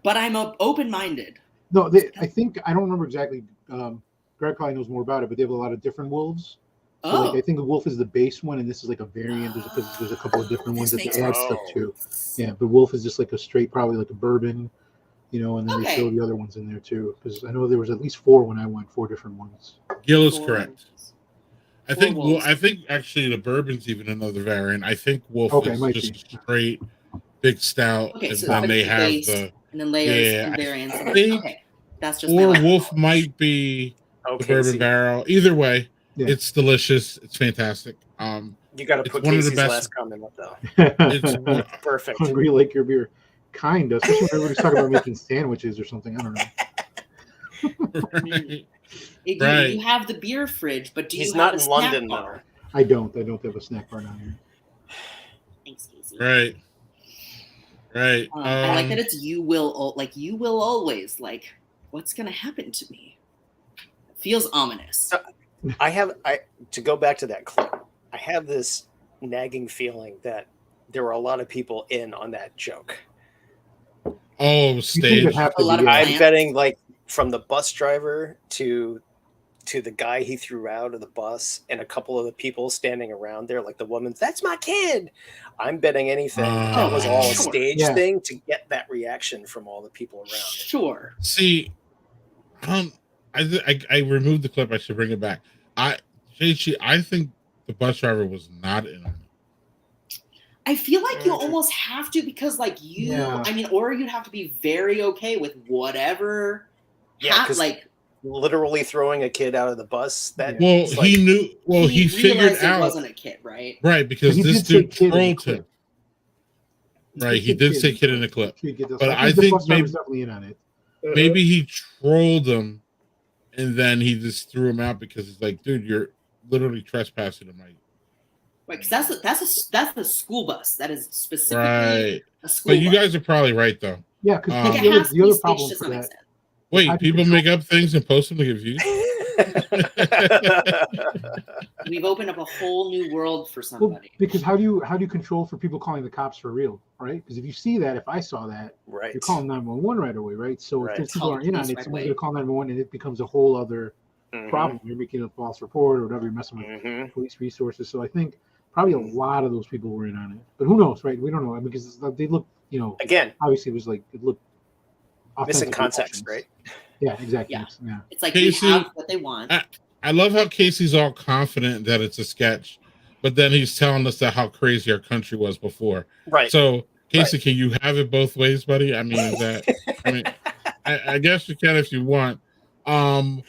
but I'm open-minded. No, I think I don't remember exactly. Greg probably knows more about it, but they have a lot of different wolves. So like, I think the wolf is the base one, and this is like a variant. There's a couple of different ones that they add stuff to. Yeah, but wolf is just like a straight, probably like a bourbon, and then they throw the other ones in there too. Because I know there was at least 4 when I went, 4 different ones. Gil is correct. I think actually the bourbon's even another variant. I think wolf is just straight big stout, and then they have and then layers and variants. That's just or wolf might be the bourbon barrel. Either way, it's delicious. It's fantastic. You got to put Casey's last comment up though. It's perfect. Hungry like your beer, kind of. Especially when everybody's talking about making sandwiches or something. I don't know. Right. You have the beer fridge, but He's you not have in a London snack bar? I don't have a snack bar down here. Thanks, Casey. Right. I like that it's you will always. Like, what's gonna happen to me? It feels ominous. To go back to that clip, I have this nagging feeling that there were a lot of people in on that joke. Oh, stage. I'm betting like from the bus driver to the guy he threw out of the bus and a couple of the people standing around there, like the woman, that's my kid. I'm betting anything that was all a stage thing to get that reaction from all the people around. Sure. See, I removed the clip. I should bring it back. I think the bus driver was not in on it. I feel like you almost have to because, like, or you'd have to be very okay with whatever. Literally throwing a kid out of the bus. He knew. Well, he figured out it wasn't a kid, right? Right, because this dude trolled him. Right, he did say kid in the clip, but I think maybe definitely in on it. Maybe he trolled him, and then he just threw him out because it's like, dude, you're literally trespassing him. Right, because that's the school bus. That is specifically a school bus. But you bus. guys are probably right though. Yeah, because the other problem for that. Wait, people make up things and post them to get views? We've opened up a whole new world for somebody. Well, because how do you control for people calling the cops for real, right? Because if you see that, if I saw that, you're calling 911 right away, right? So if those people are in on it, someone's going to call 911 and it becomes a whole other problem. You're making a false report or whatever. You're messing with police resources. So I think probably a lot of those people were in on it. But who knows, right? We don't know because they look, again, obviously it was like it looked missing context, right? Yeah, exactly. Yeah. It's like Casey, we have what they want. I love how Casey's all confident that it's a sketch, but then he's telling us that how crazy our country was before. Right. So, Casey, can you have it both ways, buddy? I mean, I guess you can if you want. When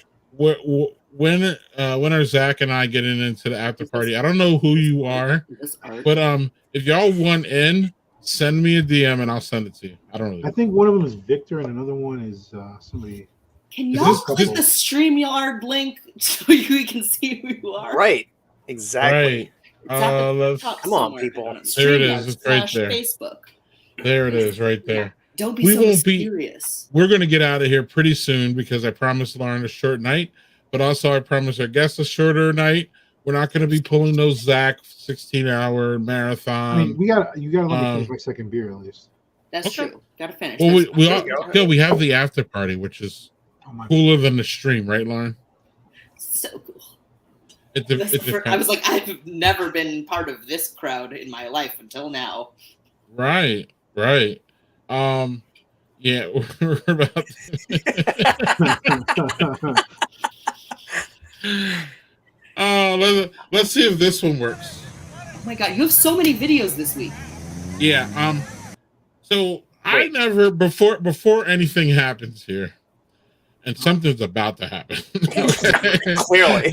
are Zach and I getting into the after party? I don't know who you are, but if y'all want in, send me a DM and I'll send it to you. I don't know. I think one of them is Victor and another one is somebody. Can y'all click the StreamYard link so we can see who you are? Right. Exactly. Right. Come on, people. There it is. It's right there. Facebook. There it is, right there. Don't be so mysterious. We're going to get out of here pretty soon because I promised Lauren a short night, but also I promised our guests a shorter night. We're not going to be pulling those Zach 16-hour marathon. I mean, you got to let me finish my second beer at least. That's true. Got to finish. Well, we have the after party, which is cooler than the stream, right, Lauren? So cool. I was like, I've never been part of this crowd in my life until now. Right. Yeah, we're about. Let's see if this one works. Oh my god, you have so many videos this week. Yeah. So I never before anything happens here, and something's about to happen. Clearly,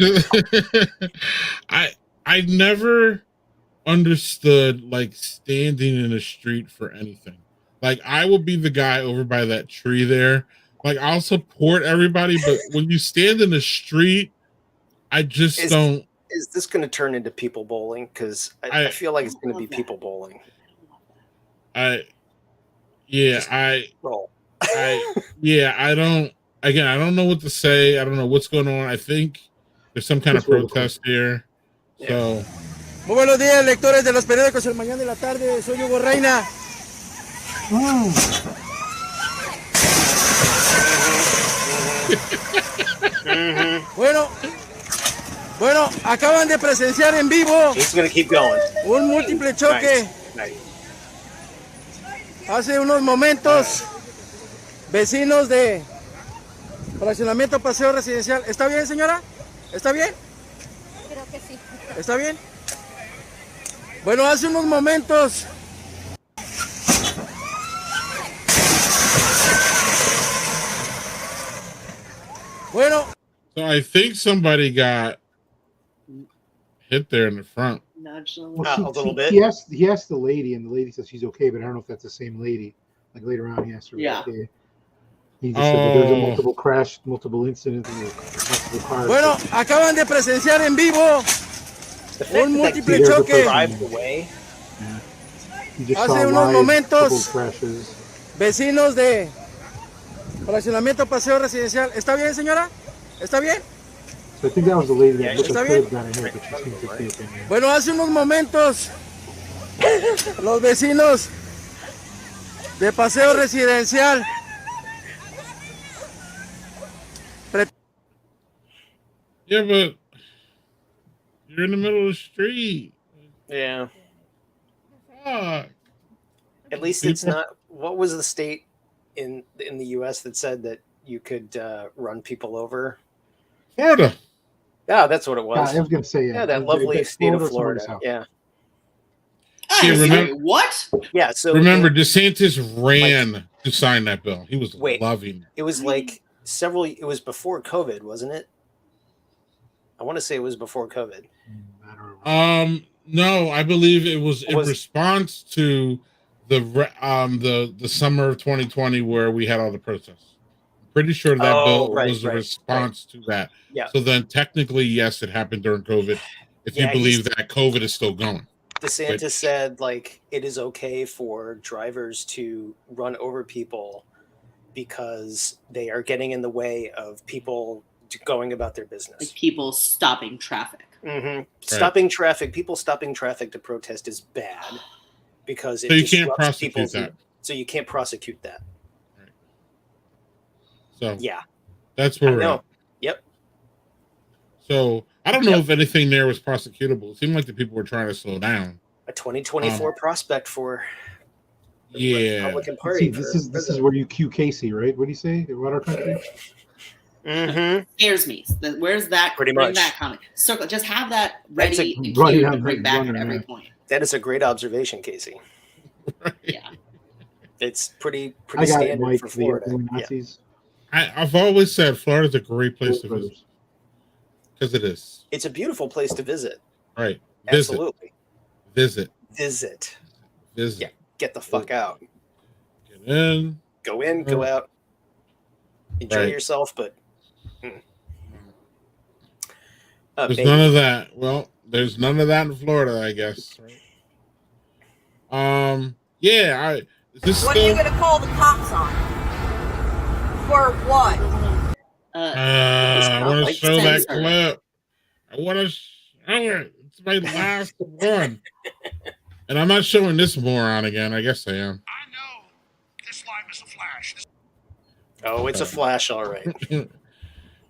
I never understood like standing in the street for anything. Like I will be the guy over by that tree there. Like I'll support everybody, but when you stand in the street, I just don't. Is this going to turn into people bowling? Because I feel like it's going to be people bowling. I don't. Again, I don't know what to say. I don't know what's going on. I think there's some kind of protest here. So. Muy buenos días, lectores de los periódicos El Mañana de la Tarde. Soy Hugo Reina. Bueno, acaban de presenciar en vivo. He's gonna keep going. Un múltiple choque. Nice. Hace unos momentos, vecinos de fraccionamiento Paseo Residencial. ¿Está bien, señora? ¿Está bien? Creo que sí. ¿Está bien? Bueno, hace unos momentos. Bueno. So I think somebody got hit there in the front. Nudged a little bit. He asked the lady, and the lady says she's okay, but I don't know if that's the same lady. Like later on, he asked her. Yeah. Okay. He just said that there's a multiple incidents, multiple cars. Bueno, acaban de presenciar en vivo un múltiple There's a choque. person. Away. He just Hace saw unos live momentos. couple crashes. Vecinos de fraccionamiento Paseo Residencial. ¿Está bien, señora? ¿Está bien? So I think that was the lady that ¿Está could bien? have gotten hit, but she seems to be okay. Bueno, hace unos momentos los vecinos de Paseo Residencial Yeah, but you're in the middle of the street. Yeah. Fuck. At least it's not. What was the state in the U.S. that said that you could run people over? Florida. Yeah, that's what it was. Yeah, I was gonna say Yeah, that lovely state of Florida. South. Yeah. Yeah, remember, What? Yeah. So remember, DeSantis ran to sign that bill. He was loving. It was like several. It was before COVID, wasn't it? I want to say it was before COVID. No, I believe it was in response to the summer of 2020 where we had all the protests. Pretty sure that bill was a response to that. Yeah. So then technically, yes, it happened during COVID. If you believe that COVID is still going. DeSantis said like it is okay for drivers to run over people because they are getting in the way of people going about their business. Like people stopping traffic. Mm-hmm. Stopping traffic, people stopping traffic to protest is bad because it So you can't disrupts prosecute people's. that. So you can't prosecute that. So yeah, that's where we're at. Yep. So I don't know if anything there was prosecutable. It seemed like the people were trying to slow down. A 2024 prospect for the Yeah. Republican Party. See, this is where you cue Casey, right? What do you say about our country? Mm-hmm. Scares me. Where's that? Pretty bring much. that comment. Circle. Just have that ready and Right, queued yeah, to bring back at every right. point. That is a great observation, Casey. Yeah. It's pretty I got it, standard Mike. for The Florida. ugly Yeah. Nazis. I've always said Florida's a great place to visit because it is. It's a beautiful place to visit. Right. Visit. Absolutely. Visit. Visit. Visit. Yeah. Get the fuck out. Get in. Go in, go out. Enjoy Right. yourself, but There's baby. none of that. Well, there's none of that in Florida, I guess. Right? Yeah. Is this What are you gonna call the cops on? For what? I want to show that clip. I want to show it. It's my last one. And I'm not showing this moron again. I guess I am. I know this life is a flash. Oh, it's a flash, all right.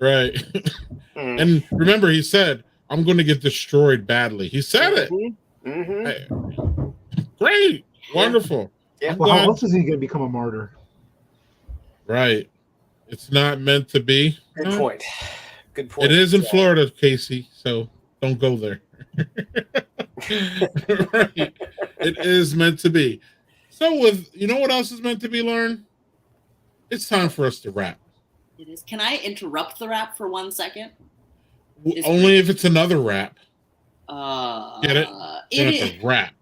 Right. And remember, he said, I'm going to get destroyed badly. He said it. Mm-hmm. Hey, great. Wonderful. Yeah. Well, how else is he going to become a martyr? Right. It's not meant to be. Good point. Good point. It is in Florida, Casey, so don't go there. Right. It is meant to be. So you know what else is meant to be, Lauren? It's time for us to wrap. It is. Can I interrupt the rap for 1 second? Only if it's another rap. Get it? It It's a rap.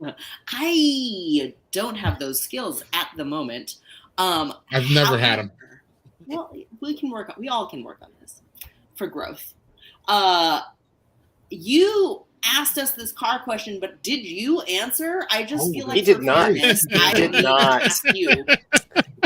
I don't have those skills at the moment. I've never had them. Well, we all can work on this for growth. You asked us this car question, but did you answer? I just feel like he did not. fairness, He I did need to not. ask you.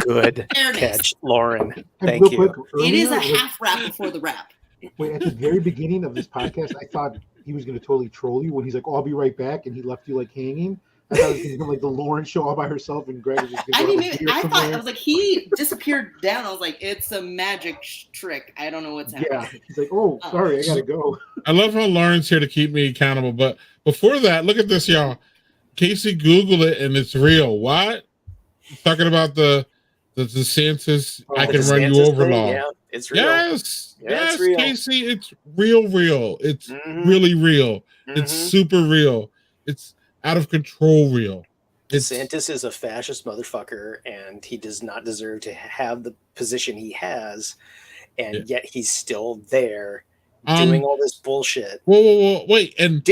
Good Fairness. catch, Lauren. And Thank real you. quick, It is a earlier, half rap before the rap. Wait, at the very beginning of this podcast, I thought he was going to totally troll you when he's like, "Oh, I'll be right back," and he left you like hanging. I thought it was going to become like the Lauren show all by herself, and Greg was just going to I was like, he disappeared down. I was like, it's a magic trick. I don't know what's happening. Yeah, he's like, oh, sorry, I got to go. I love how Lauren's here to keep me accountable. But before that, look at this, y'all. Casey Googled it, and it's real. What? He's talking about the DeSantis, I can run you over law. Yeah, it's real. Yes, it's real. Casey, it's real. It's really real. It's super real. It's out of control real. DeSantis is a fascist motherfucker, and he does not deserve to have the position he has, and yet he's still there doing all this bullshit. Whoa, wait, and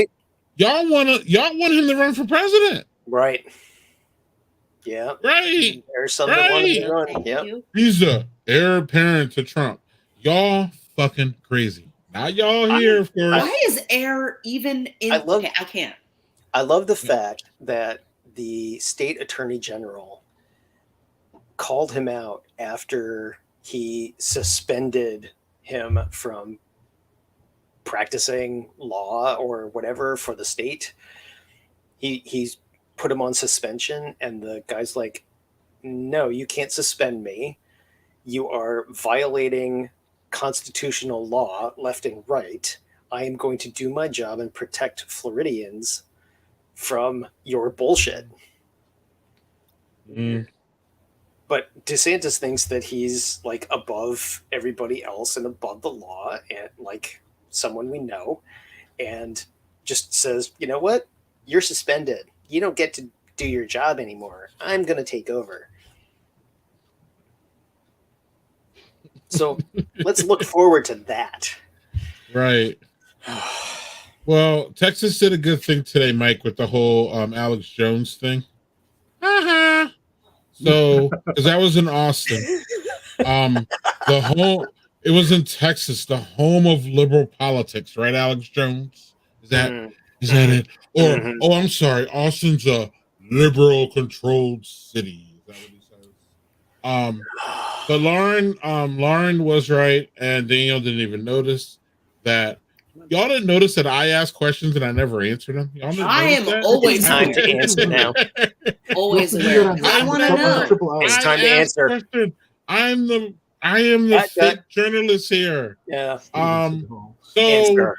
y'all want him to run for president, right? Yeah, right. There's something that want to run. Yeah, he's the heir apparent to Trump. Y'all fucking crazy. Not y'all here, of course. Why is air even in? Okay, I can't. I love the fact that the state attorney general called him out after he suspended him from practicing law or whatever for the state. He's put him on suspension, and the guy's like, no, you can't suspend me. You are violating constitutional law left and right. I am going to do my job and protect Floridians from your bullshit. But DeSantis thinks that he's like above everybody else and above the law and like someone we know, and just says, you know what? You're suspended. You don't get to do your job anymore. I'm going to take over. So let's look forward to that. Right. Well, Texas did a good thing today, Mike, with the whole Alex Jones thing. So, because that was in Austin. It was in Texas, the home of liberal politics, right, Alex Jones? Is that it? Or oh, I'm sorry, Austin's a liberal-controlled city. Is that what he says? But Lauren was right, and Daniel didn't even notice that. Y'all didn't notice that I asked questions and I never answered them. I am always time to answer now. Always aware. I want to know. It's time to answer. I am the fake journalist here. Yeah. So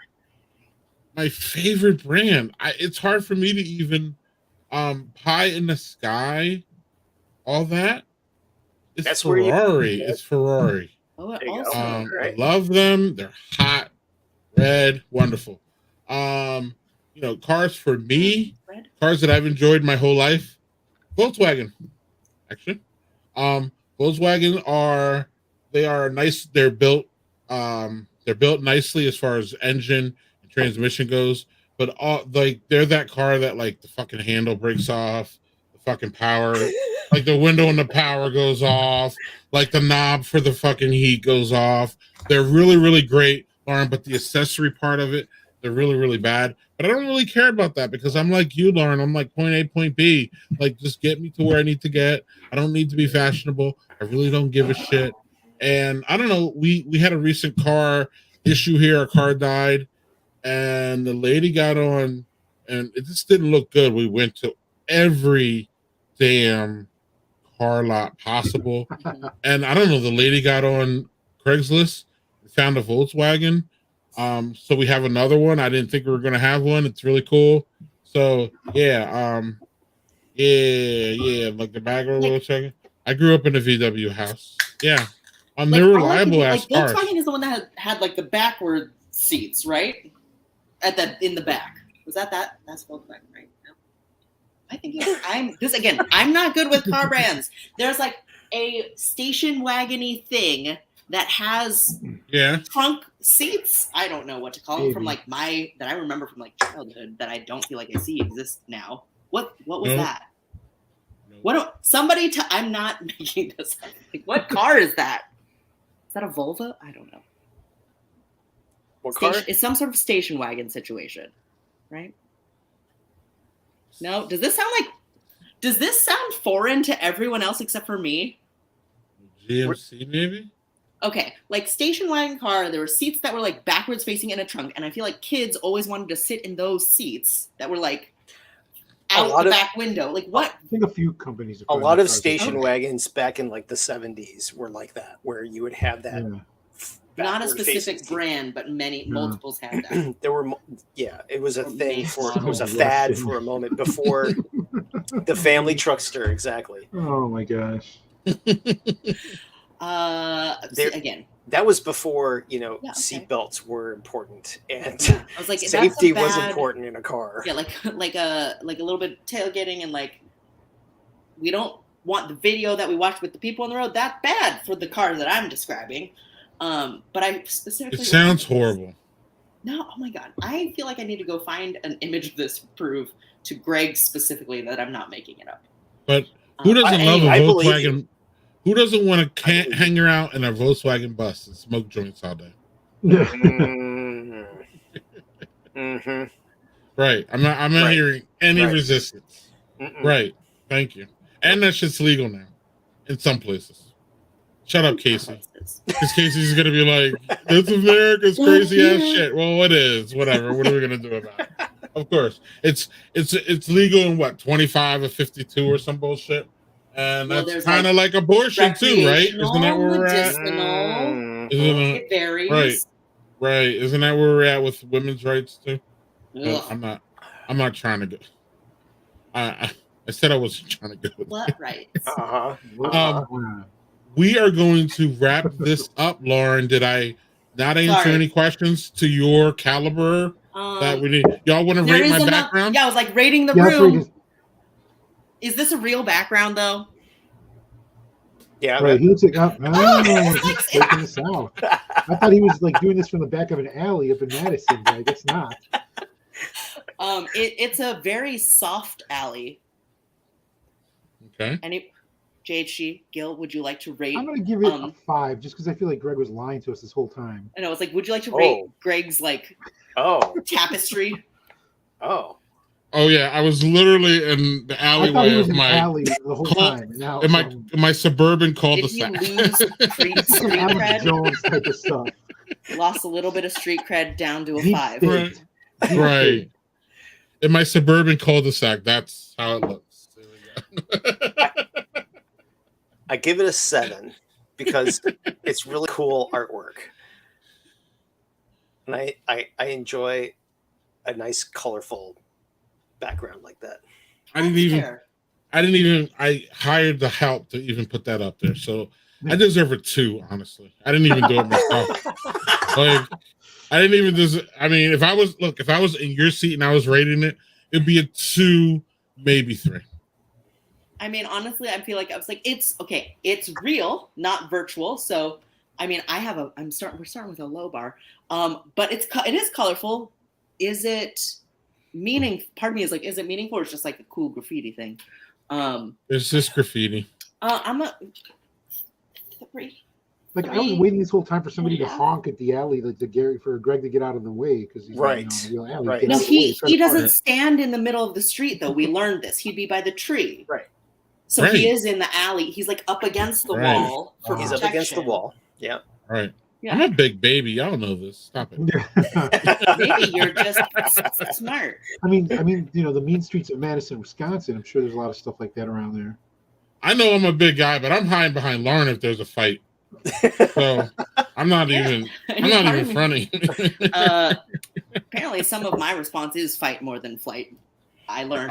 my favorite brand. It's hard for me to even pie in the sky. All that. It's Ferrari. It's Ferrari. Oh, awesome. I love them. They're hot. Red, wonderful. Cars for me, cars that I've enjoyed my whole life. Volkswagen, actually. Volkswagen are nice. They're built nicely as far as engine and transmission goes. But they're that car that like the fucking handle breaks off, the fucking power, like the window and the power goes off, like the knob for the fucking heat goes off. They're really, really great. Lauren, but the accessory part of it, they're really, really bad. But I don't really care about that because I'm like you, Lauren. I'm like point A, point B. Like, just get me to where I need to get. I don't need to be fashionable. I really don't give a shit. And I don't know. We had a recent car issue here. Our car died, and the lady got on, and it just didn't look good. We went to every damn car lot possible, and I don't know. The lady got on Craigslist. Found a Volkswagen. So we have another one. I didn't think we were going to have one. It's really cool. So yeah. Like the bag or a little second. I grew up in a VW house. Yeah. They're reliable ass cars. Volkswagen is the one that had like the backward seats, right? In the back. Was that? That's Volkswagen, right? No. I think I'm not good with car brands. There's like a station wagony thing that has trunk seats. I don't know what to call them from like that I remember from like childhood that I don't feel like I see exist now. What was that? I'm not making this up. Like, what car is that? Is that a Volvo? I don't know. What car? It's some sort of station wagon situation, right? No, does this sound foreign to everyone else except for me? GMC maybe? Okay, like station wagon car, there were seats that were like backwards facing in a trunk, and I feel like kids always wanted to sit in those seats that were like out the back window. Like what? I think a few companies. A lot of station wagons back in like the 70s were like that, where you would have that. Yeah. Not a specific brand, but multiples had that. There were, it was a thing it was a fad for a moment before the family truckster. Exactly. Oh my gosh. Again, that was before seatbelts were important and I was like, safety was important in a car. Yeah, like a little bit of tailgating, and like we don't want the video that we watched with the people on the road that bad for the car that I'm describing. But I specifically. It sounds horrible. No, oh my god! I feel like I need to go find an image of this to prove to Greg specifically that I'm not making it up. But who doesn't love a Volkswagen? Who doesn't want to hang around in a Volkswagen bus and smoke joints all day? Mm-hmm. Right. I'm not hearing any resistance. Right. Thank you. And that shit's legal now in some places. Shut up, Casey. Because Casey's gonna be like, "This is America's crazy ass shit." Well, it is. Whatever. What are we gonna do about it? Of course, it's legal in what 25 or 52 or some bullshit, and that's kind of like abortion too, right? Isn't that where we're at? It varies. Right. Isn't that where we're at with women's rights too? No, I'm not trying to go. I said I wasn't trying to go. What rights? We are going to wrap this up, Lauren. Did I not answer any questions to your caliber that we need? Y'all want to rate my background? Yeah, I was like rating the room. Is this a real background though? Yeah. Right. He looks like he's taking this out. I thought he was like doing this from the back of an alley up in Madison, but I guess not. It's a very soft alley. Okay. And JHG, Gil, would you like to rate? I'm going to give it a 5, just because I feel like Greg was lying to us this whole time. I know. It's like, would you like to rate Greg's tapestry? Oh yeah, I was literally in the alleyway of my alley the whole time. Now, in my suburban cul-de-sac. Did you lose street cred? Jones type of stuff. Lost a little bit of street cred down to a 5. Right. In my suburban cul-de-sac, that's how it looks. I give it a 7 because it's really cool artwork, and I enjoy a nice, colorful background like that. I hired the help to even put that up there, so I deserve a 2. Honestly, I didn't even do it myself. I didn't even I mean, if I was in your seat and I was rating it, it'd be a 2, maybe 3. I mean, honestly, I feel like I was like, it's real, not virtual. So, I mean, we're starting with a low bar. But it is colorful. Is it meaningful? Part of me is like, is it meaningful or is it just like a cool graffiti thing? It's just graffiti. I'm a 3. Like I was waiting this whole time for somebody to honk at the alley, like for Greg to get out of the way because he's right. Alley. No, he doesn't stand in the middle of the street though. We learned this. He'd be by the tree. Right. So he is in the alley. He's like up against the wall for He's protection. up against the wall. Yeah. Right. Yeah. I'm a big baby. Y'all know this. Stop it. Maybe you're just smart. I mean, the mean streets of Madison, Wisconsin. I'm sure there's a lot of stuff like that around there. I know I'm a big guy, but I'm hiding behind Lauren if there's a fight. So I'm not even fronting. Apparently, some of my response is fight more than flight. I learned.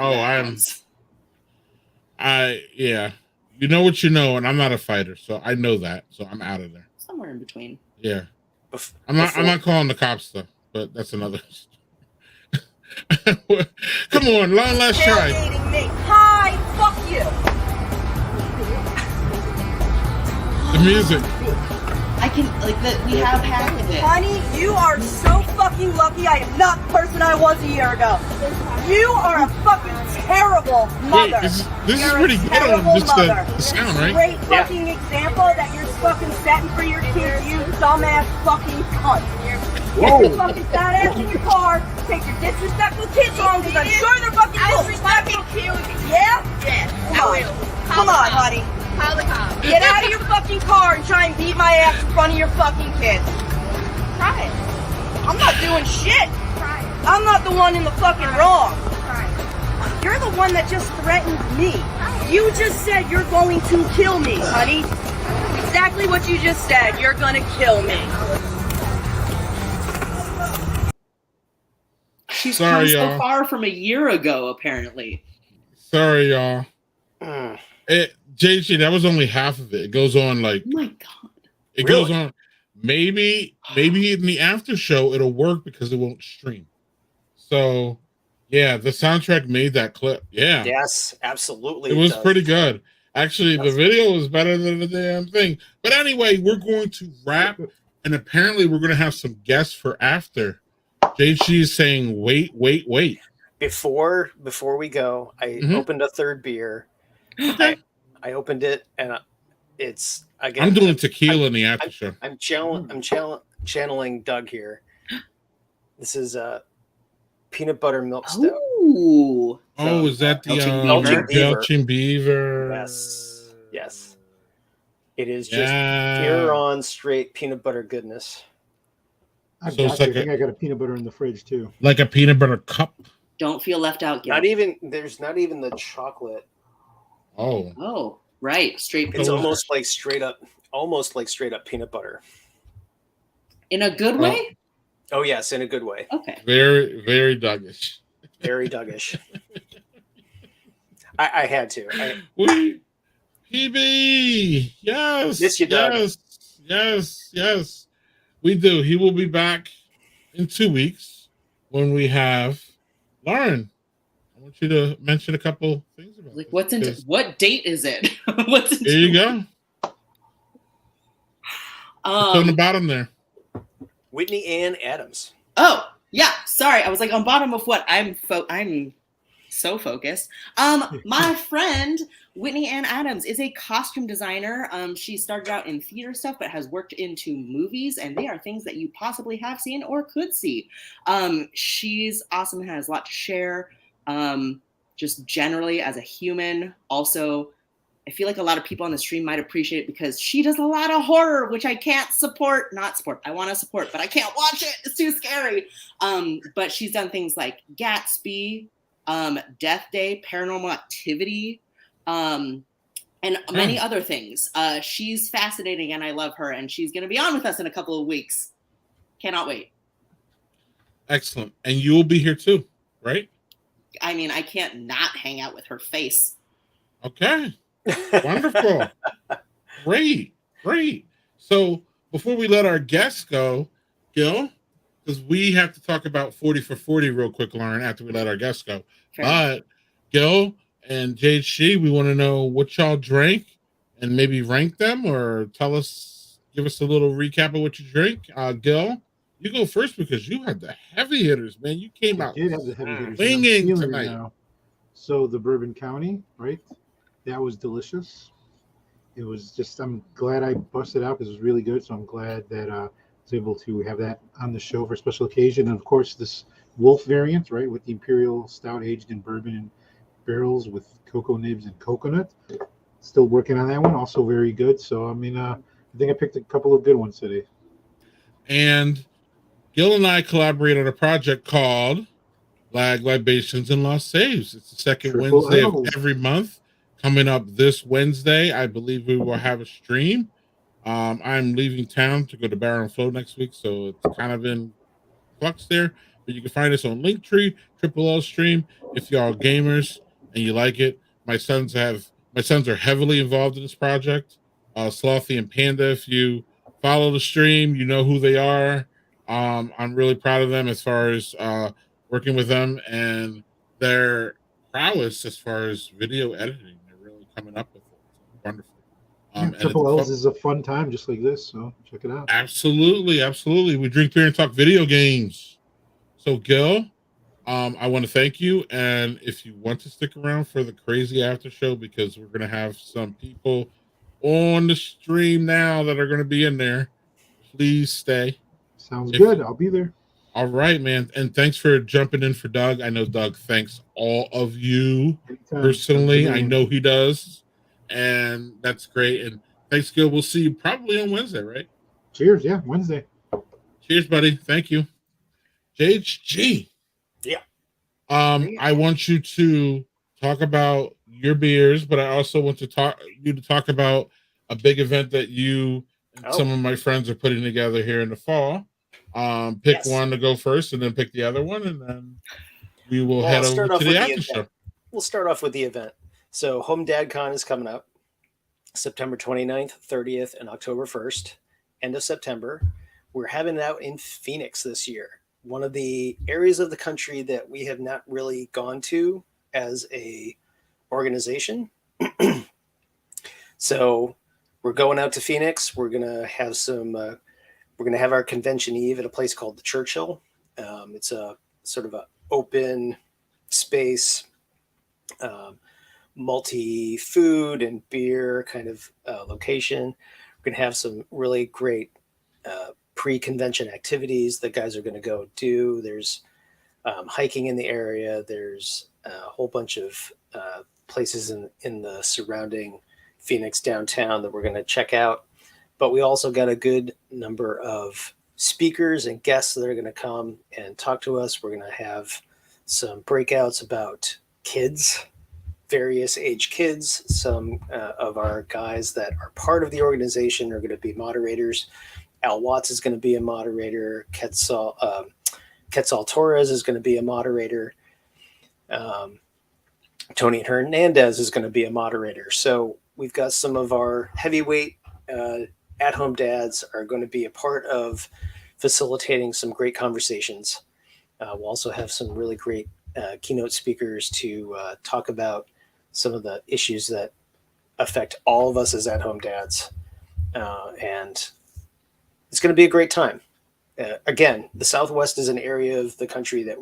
Yeah. You know what you know, and I'm not a fighter, so I know that. So I'm out of there. Somewhere in between. Yeah. I'm not calling the cops though, but that's another. Come on, long last try. Hi, fuck you. The music. I can we have half of it. Honey, you are so fucking lucky I am not the person I was a year ago. You are a fucking terrible mother. Wait, this is pretty good on just the sound, right? Great fucking example that you're fucking setting for your kids, you dumbass fucking cunt. Get your fucking fat ass in your car, take your disrespectful kids home because I'm sure they're fucking cool. Yeah? Yeah, I will. Come on, honey. Call the cops. Get out of your fucking car and try and beat my ass in front of your fucking kids. Try it. I'm not doing shit. Try it. I'm not the one in the fucking wrong. Try it. You're the one that just threatened me. You just said you're going to kill me, honey. Exactly what you just said. You're gonna kill me. She's Sorry, come so y'all. far from a year ago, apparently. Sorry, y'all. JC, that was only half of it. It goes on like. Oh my God. It goes on. Maybe in the after show it'll work because it won't stream. So, yeah, the soundtrack made that clip. Yeah. Yes, absolutely. It was pretty good. Actually, the video was better than the damn thing. But anyway, we're going to wrap, and apparently we're going to have some guests for after. JC is saying, wait. Before we go, I opened a third beer. Okay. I opened it, and it's again. I'm doing tequila in the after show. I'm channeling Doug here. This is a peanut butter milk stout. Ooh. Oh, is that the Belching Beaver? Yes. It is just pure on straight peanut butter goodness. I think I got a peanut butter in the fridge too. Like a peanut butter cup. Don't feel left out, There's not even the chocolate. Oh, right. Straight. It's almost like straight up peanut butter. In a good way? Oh yes, in a good way. Okay. Very, very Dougish. Very Dougish. I had to. PB, yes. Miss you, Doug. Yes. We do. He will be back in 2 weeks when we have Lauren. I want you to mention a couple things about like this, what date is it? There you go. It's on the bottom there. Whitney Ann Adams. Oh, yeah. Sorry. I was like on bottom of what? I'm so focused. My friend Whitney Ann Adams is a costume designer. She started out in theater stuff, but has worked into movies, and they are things that you possibly have seen or could see. She's awesome and has a lot to share. Just generally as a human. Also, I feel like a lot of people on the stream might appreciate it because she does a lot of horror, which I can't not support. I want to support, but I can't watch it. It's too scary. But she's done things like Gatsby, Death Day, Paranormal Activity, and many other things. She's fascinating and I love her, and she's going to be on with us in a couple of weeks. Cannot wait. Excellent. And you'll be here too, right? I mean, I can't not hang out with her face. Okay. Wonderful. Great. So before we let our guests go, Gil, because we have to talk about 40 for 40 real quick, Lauren, after we let our guests go. Sure. But Gil and JC, we want to know what y'all drank and maybe rank them or give us a little recap of what you drink. Gil, you go first because you had the heavy hitters, man. You came out did have the heavy hitters. swinging tonight. Now. So the Bourbon County, right? That was delicious. It was just, I'm glad I busted out because it was really good. So I'm glad that I was able to have that on the show for a special occasion. And of course, this Wolf variant, right, with the Imperial Stout aged in bourbon and barrels with cocoa nibs and coconut. Still working on that one. Also very good. So, I mean, I think I picked a couple of good ones today. And Gil and I collaborate on a project called Lag Libations and Lost Saves. It's the second Wednesday of every month. Coming up this Wednesday, I believe we will have a stream. I'm leaving town to go to Barrel and Flow next week, so it's kind of in flux there. But you can find us on Linktree, Triple L stream. If y'all gamers and you like it, my sons are heavily involved in this project. Slothy and Panda, if you follow the stream, you know who they are. I'm really proud of them as far as working with them and their prowess as far as video editing. Coming up with it. It's wonderful. Triple L's is a fun time just like this, so check it out. Absolutely. We drink beer and talk video games. So Gil, I want to thank you, and if you want to stick around for the crazy after show, because we're going to have some people on the stream now that are going to be in there, please stay. Sounds good. I'll be there. All right, man. And thanks for jumping in for Doug. I know Doug thanks all of you personally. I know he does. And that's great. And thanks, Gil. We'll see you probably on Wednesday, right? Cheers. Yeah, Wednesday. Cheers, buddy. Thank you. JHG. Yeah. I want you to talk about your beers, but I also want to talk about a big event that you and some of my friends are putting together here in the fall. Pick one to go first, and then pick the other one, and then we will head over to the after show. We'll start off with the event. So Home Dad Con is coming up September 29th, 30th, and October 1st, end of September. We're having it out in Phoenix this year, one of the areas of the country that we have not really gone to as a organization. So we're going out to Phoenix. We're going to have our convention eve at a place called the Churchill. It's a sort of an open space, multi-food and beer kind of location. We're going to have some really great pre-convention activities that guys are going to go do. There's hiking in the area. There's a whole bunch of places in the surrounding Phoenix downtown that we're going to check out. But we also got a good number of speakers and guests that are going to come and talk to us. We're going to have some breakouts about kids, various age kids. Some of our guys that are part of the organization are going to be moderators. Al Watts is going to be a moderator. Quetzal Torres is going to be a moderator. Tony Hernandez is going to be a moderator. So we've got some of our heavyweight at-home dads are going to be a part of facilitating some great conversations. We'll also have some really great keynote speakers to talk about some of the issues that affect all of us as at-home dads. And it's going to be a great time. Again, the Southwest is an area of the country that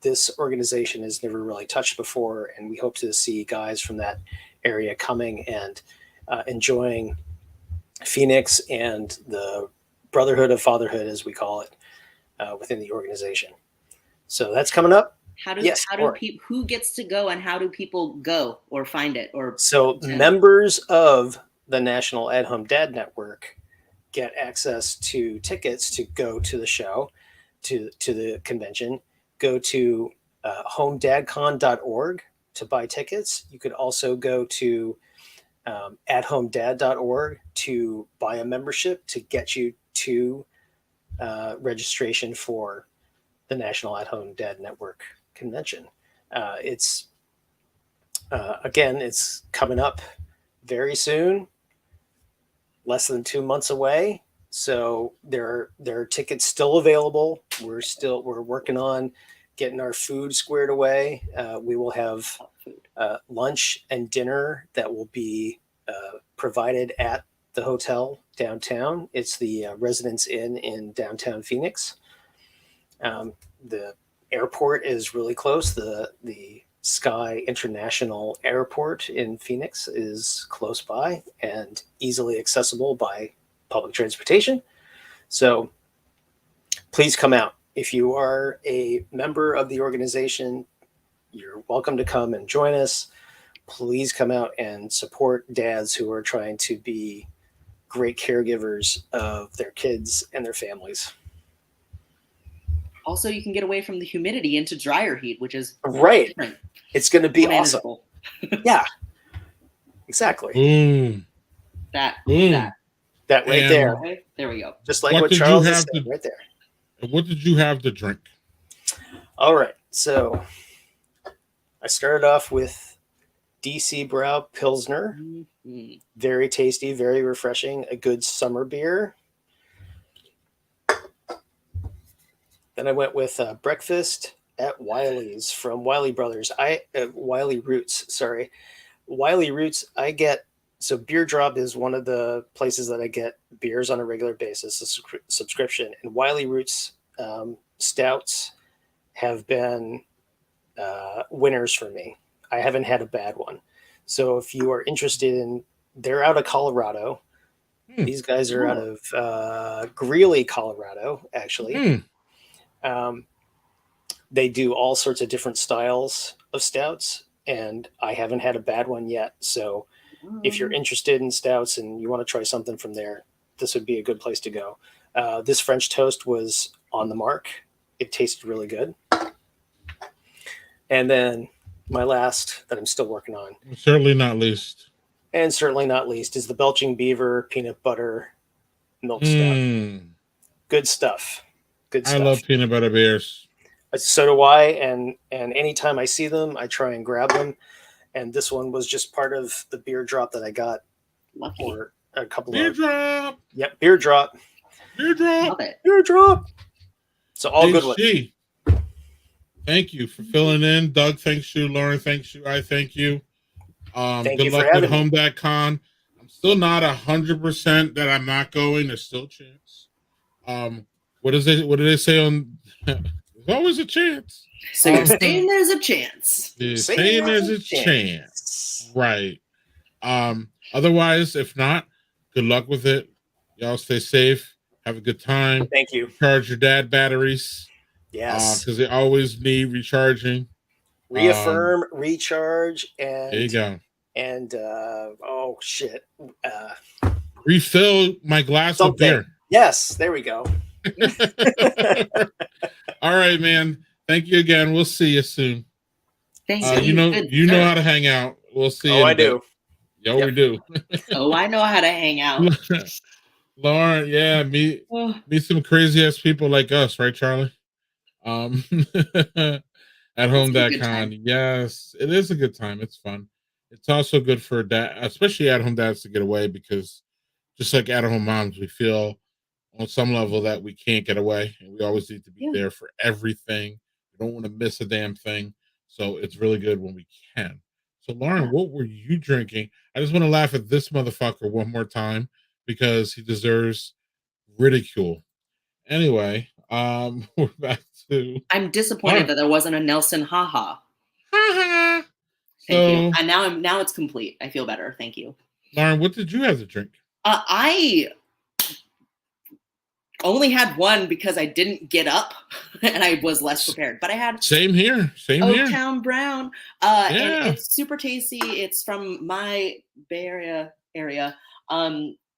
this organization has never really touched before, and we hope to see guys from that area coming and enjoying Phoenix and the brotherhood of fatherhood, as we call it, within the organization. So that's coming up. Who gets to go, and how do people go or find it? Members of the National At Home Dad Network get access to tickets to go to the show, to the convention. Go to homedadcon.org to buy tickets. You could also go to athomedad.org to buy a membership to get you to registration for the National At Home Dad Network convention. It's coming up very soon, less than 2 months away. So there are tickets still available. We're working on getting our food squared away. We will have lunch and dinner that will be provided at the hotel downtown. It's the Residence Inn in downtown Phoenix. The airport is really close. The Sky International Airport in Phoenix is close by and easily accessible by public transportation. So please come out. If you are a member of the organization, you're welcome to come and join us. Please come out and support dads who are trying to be great caregivers of their kids and their families. Also, you can get away from the humidity into dryer heat, which is right. Different. It's going to be awesome. Yeah, exactly. That right there. Okay, there we go. Just like what Charles said right there. What did you have to drink? All right. So I started off with DC Brau Pilsner. Mm-hmm. Very tasty, very refreshing, a good summer beer. Then I went with breakfast at Wiley's from Wiley Brothers. Wiley Roots, sorry. Wiley Roots, so Beer Drop is one of the places that I get beers on a regular basis, a subscription. And Wiley Roots stouts have been winners for me. I haven't had a bad one. So if you are interested they're out of Colorado. These guys are out of Greeley, Colorado, actually. They do all sorts of different styles of stouts, and I haven't had a bad one yet. So if you're interested in stouts and you want to try something from there, this would be a good place to go. This French toast was on the mark. It tasted really good. And then my last that I'm still working on. Certainly not least. And certainly not least is the Belching Beaver peanut butter milk stout. Good stuff. Good stuff. I love peanut butter beers. So do I. And anytime I see them, I try and grab them. And this one was just part of the beer drop that I got. Lucky. For a couple beer of drop. Yep, beer drop. Beer drop. Love it. Beer drop. So all good ones. Thank you for filling in. Doug, thanks you. Lauren, thanks you. I thank you. Good luck with Home.con. I'm still not 100% that I'm not going. There's still a chance. What do they say on? There's always a chance. So you're saying there's a chance. You're saying there's a chance. Right. Otherwise, if not, good luck with it. Y'all stay safe. Have a good time. Thank you. Charge your dad batteries. Yes. Because they always need recharging. Reaffirm, recharge, and there you go. And oh shit. Refill my glass of beer. Yes, there we go. All right, man. Thank you again. We'll see you soon. Thanks. You know how to hang out. We'll see you. Oh, I do. Yeah, we do. Oh, I know how to hang out. Lauren, yeah, meet some crazy ass people like us, right, Charlie? At Home.con. Yes, it is a good time. It's fun. It's also good for dad, especially at home dads, to get away, because just like at home moms, we feel on some level that we can't get away, and we always need to be there for everything. We don't want to miss a damn thing, so it's really good when we can. So, Lauren, what were you drinking? I just want to laugh at this motherfucker one more time because he deserves ridicule. Anyway, we're back to. I'm disappointed that there wasn't a Nelson haha. Thank you. And now it's complete. I feel better. Thank you. Lauren, what did you have to drink? I only had one because I didn't get up and I was less prepared. But I had same here. Oaktown Brown. And it's super tasty. It's from my Bay Area.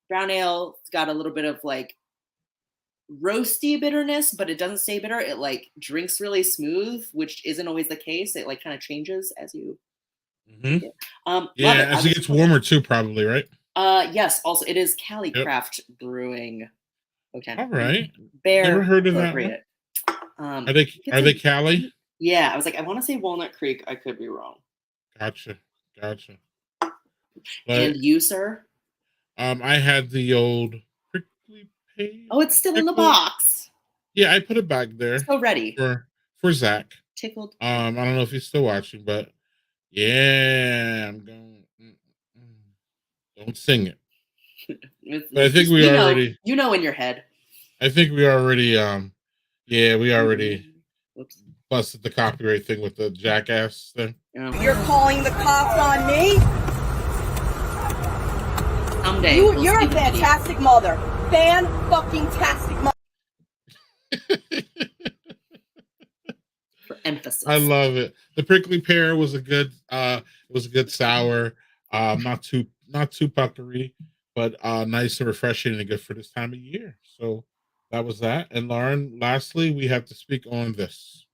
Brown ale. It's got a little bit of like roasty bitterness, but it doesn't stay bitter. It like drinks really smooth, which isn't always the case. It like kind of changes as you. As it gets warmer too, probably, right? Yes. Also, it is Cali Craft Brewing. Okay. All right. Never heard of that one? Are they Cali? Yeah, I was like, I want to say Walnut Creek. I could be wrong. Gotcha. And you, sir? I had the old prickly pear. Oh, it's still in the box. Yeah, I put it back there. So ready for Zach. Tickled. I don't know if he's still watching, but yeah, I'm going. Don't sing it. But I think we already. You know in your head. I think we already. We already busted the copyright thing with the jackass thing. You're calling the cops on me? Someday. You're a fantastic mother. Fan-fucking-tastic mother. For emphasis. I love it. The prickly pear was a good. It was a good sour. Not too puckery, but nice and refreshing and good for this time of year. So that was that. And Lauren, lastly, we have to speak on this.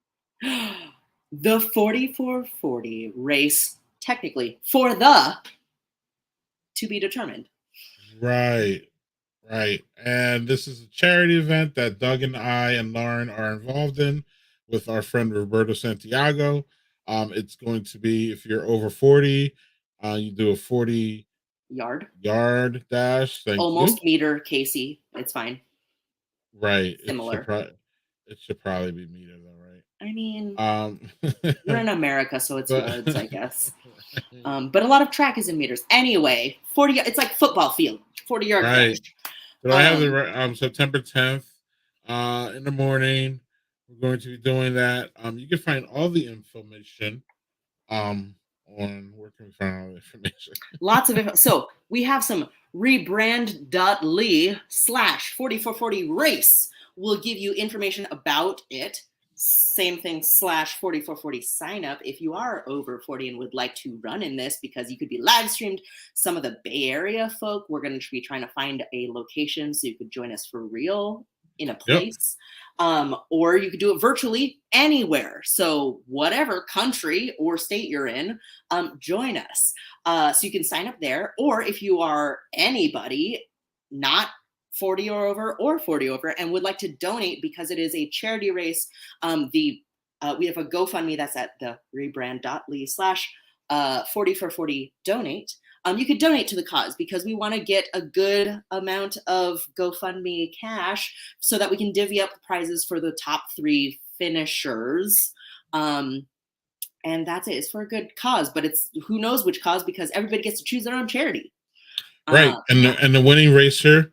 The 4440 race, technically, for the to be determined. Right. And this is a charity event that Doug and I and Lauren are involved in with our friend Roberto Santiago. It's going to be, if you're over 40, you do a 40 yard dash. Almost meter, Casey. It's fine. Right. Similar. It should probably be meter though, right? I mean, we're in America, so it's yards, I guess. But a lot of track is in meters. Anyway, 40. It's like football field. 40-yard right. dash. So I have the September 10th in the morning. We're going to be doing that. You can find all the information on where can we find all the information? Lots of info. So we have some rebrand.ly/4440 race. We'll give you information about it. Same thing /4440 sign up if you are over 40 and would like to run in this, because you could be live streamed. Some of the Bay Area folk, we're going to be trying to find a location so you could join us for real in a place. Or you could do it virtually anywhere. So whatever country or state you're in, join us. So you can sign up there. Or if you are anybody not 40 or over or 40 over and would like to donate because it is a charity race, we have a GoFundMe that's at the rebrand.ly/40for40 donate. You could donate to the cause because we want to get a good amount of GoFundMe cash so that we can divvy up prizes for the top 3 finishers. And that's it. It's for a good cause, but it's who knows which cause because everybody gets to choose their own charity. Right. And the winning racer,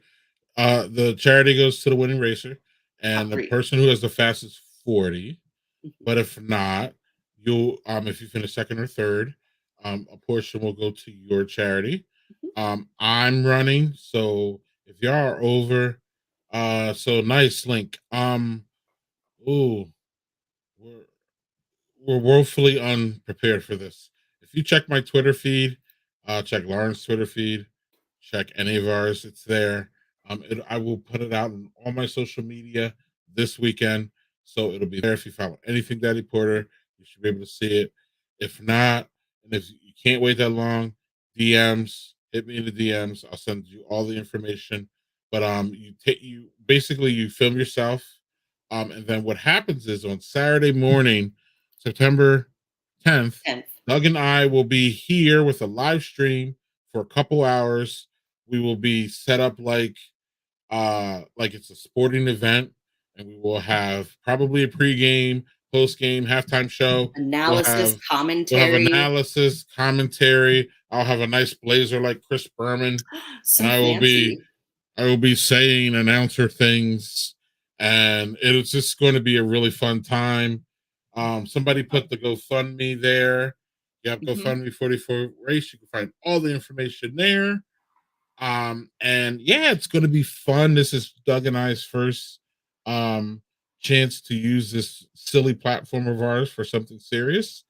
the charity goes to the winning racer, and the person who has the fastest 40. But if not, you'll if you finish second or third, a portion will go to your charity. I'm running, so if y'all are over, so nice link. Ooh, we're woefully unprepared for this. If you check my Twitter feed, check Lauren's Twitter feed, check any of ours, it's there. I will put it out on all my social media this weekend, so it'll be there. If you follow anything Daddy Porter, you should be able to see it. If not, and if you can't wait that long, DMs, hit me in the DMs. I'll send you all the information. But you basically you film yourself, and then what happens is on Saturday morning, September 10th, Doug and I will be here with a live stream for a couple hours. We will be set up like it's a sporting event, and we will have probably a pregame, postgame, halftime show, analysis, commentary. We'll have analysis, commentary. I'll have a nice blazer like Chris Berman, and I will be saying announcer things, and it's just going to be a really fun time. Somebody put the GoFundMe there. Yep, GoFundMe 44 race. You can find all the information there. And yeah, it's going to be fun. This is Doug and I's first chance to use this silly platform of ours for something serious.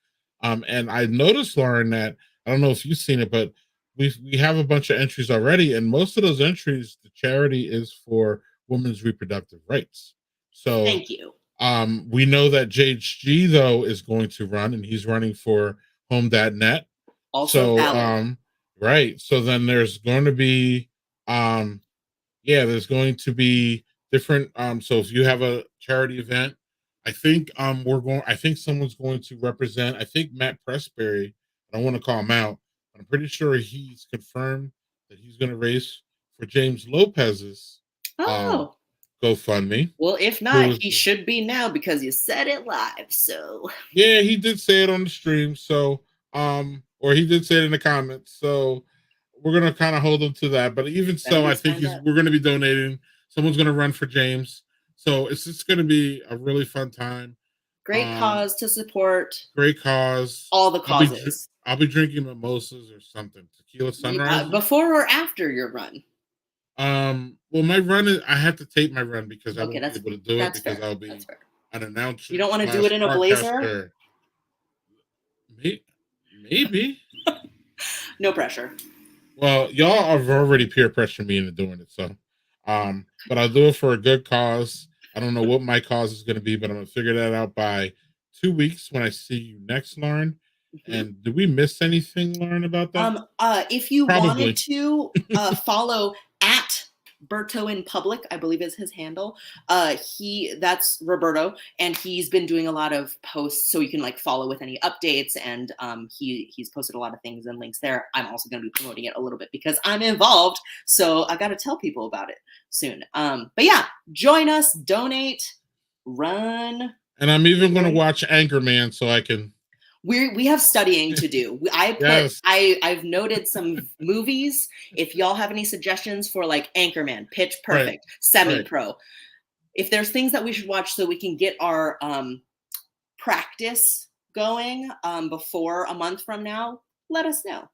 And I noticed, Lauren, that I don't know if you've seen it, but we have a bunch of entries already, and most of those entries, the charity is for women's reproductive rights. So thank you. We know that JHG though is going to run, and he's running for Home.net. Also, right. So then there's going to be, there's going to be different. So if you have a charity event, I think someone's going to represent. I think Matt Pressberry. I don't want to call him out, but I'm pretty sure he's confirmed that he's going to race for James Lopez's GoFundMe. Well, if not, he should be now because you said it live. So yeah, he did say it on the stream. So or he did say it in the comments. So we're gonna kind of hold him to that. But even so, I think we're gonna be donating. Someone's gonna run for James. So it's just gonna be a really fun time. Great cause to support. Great cause. All the causes. I'll be drinking mimosas or something. Tequila sunrise. Before or after your run? Well, my run is I have to tape my run because I won't be able to do it because I'll be an announcer. You don't want to do it in a blazer? Maybe. No pressure. Well, y'all have already peer pressured me into doing it, so but I'll do it for a good cause. I don't know what my cause is going to be, but I'm going to figure that out by 2 weeks when I see you next, Lauren. And did we miss anything, Lauren, about that? If you wanted to follow at Berto in Public, I believe is his handle. That's Roberto, and he's been doing a lot of posts, so you can like follow with any updates. And he's posted a lot of things and links there. I'm also going to be promoting it a little bit because I'm involved, so I got to tell people about it soon. But yeah, join us, donate, run. And I'm even going to watch Anchorman so I can. We have studying to do. I've noted some movies. If y'all have any suggestions for like Anchorman, Pitch Perfect, Semi-Pro, if there's things that we should watch so we can get our practice going before a month from now, let us know.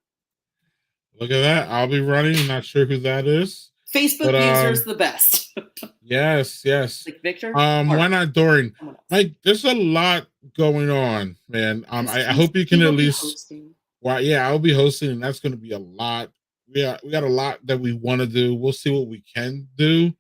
Look at that. I'll be running. I'm not sure who that is. Facebook users the best. Yes. Like Victor? Why not Dorian? Like, there's a lot going on, man. I hope you can at least. Well, yeah, I'll be hosting, and that's going to be a lot. We got a lot that we want to do. We'll see what we can do,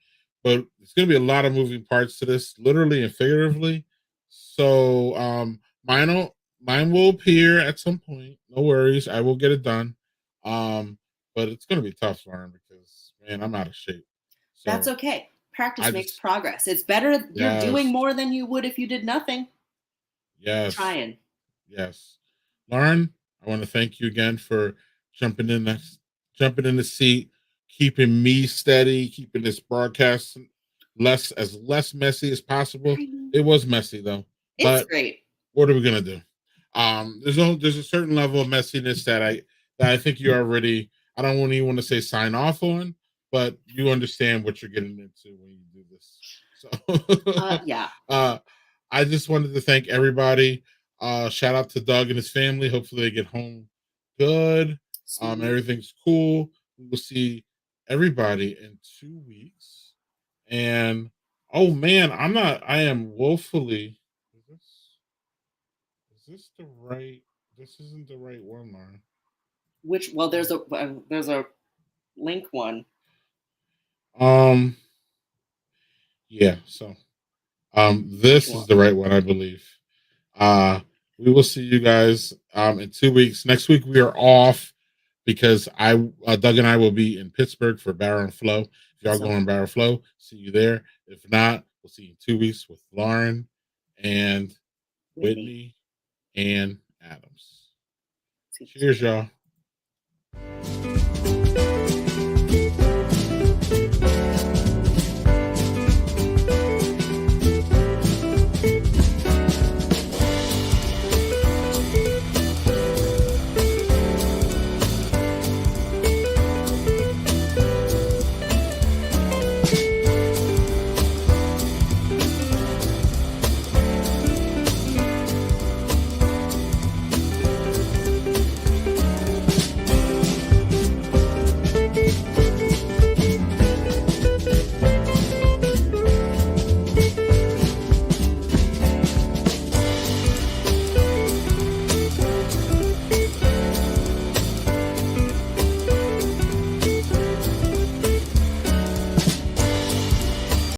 but It's going to be a lot of moving parts to this, literally and figuratively. So mine will appear at some point. No worries, I will get it done. But it's going to be tough, Lauren, because man, I'm out of shape. So that's okay. Practice makes progress. It's better. You're doing more than you would if you did nothing. Yes. Trying. Yes. Lauren, I want to thank you again for jumping in the seat, keeping me steady, keeping this broadcast less messy as possible. It was messy though. It's great. What are we gonna do? There's a certain level of messiness that I think you already, I don't even want to say sign off on, but you understand what you're getting into when you do this. So yeah. I just wanted to thank everybody. Shout out to Doug and his family. Hopefully they get home good. Everything's cool. We will see everybody in 2 weeks. And oh man, I am woefully. Is this the right? This isn't the right one, Lauren. Well, there's a link one. Yeah, so this is the right one, I believe. We will see you guys in 2 weeks. Next week we are off because Doug and I will be in Pittsburgh for Barrel and Flow. If y'all going Barrel Flow, see you there. If not, we'll see you in 2 weeks with Lauren and Whitney and Adams. Cheers, y'all.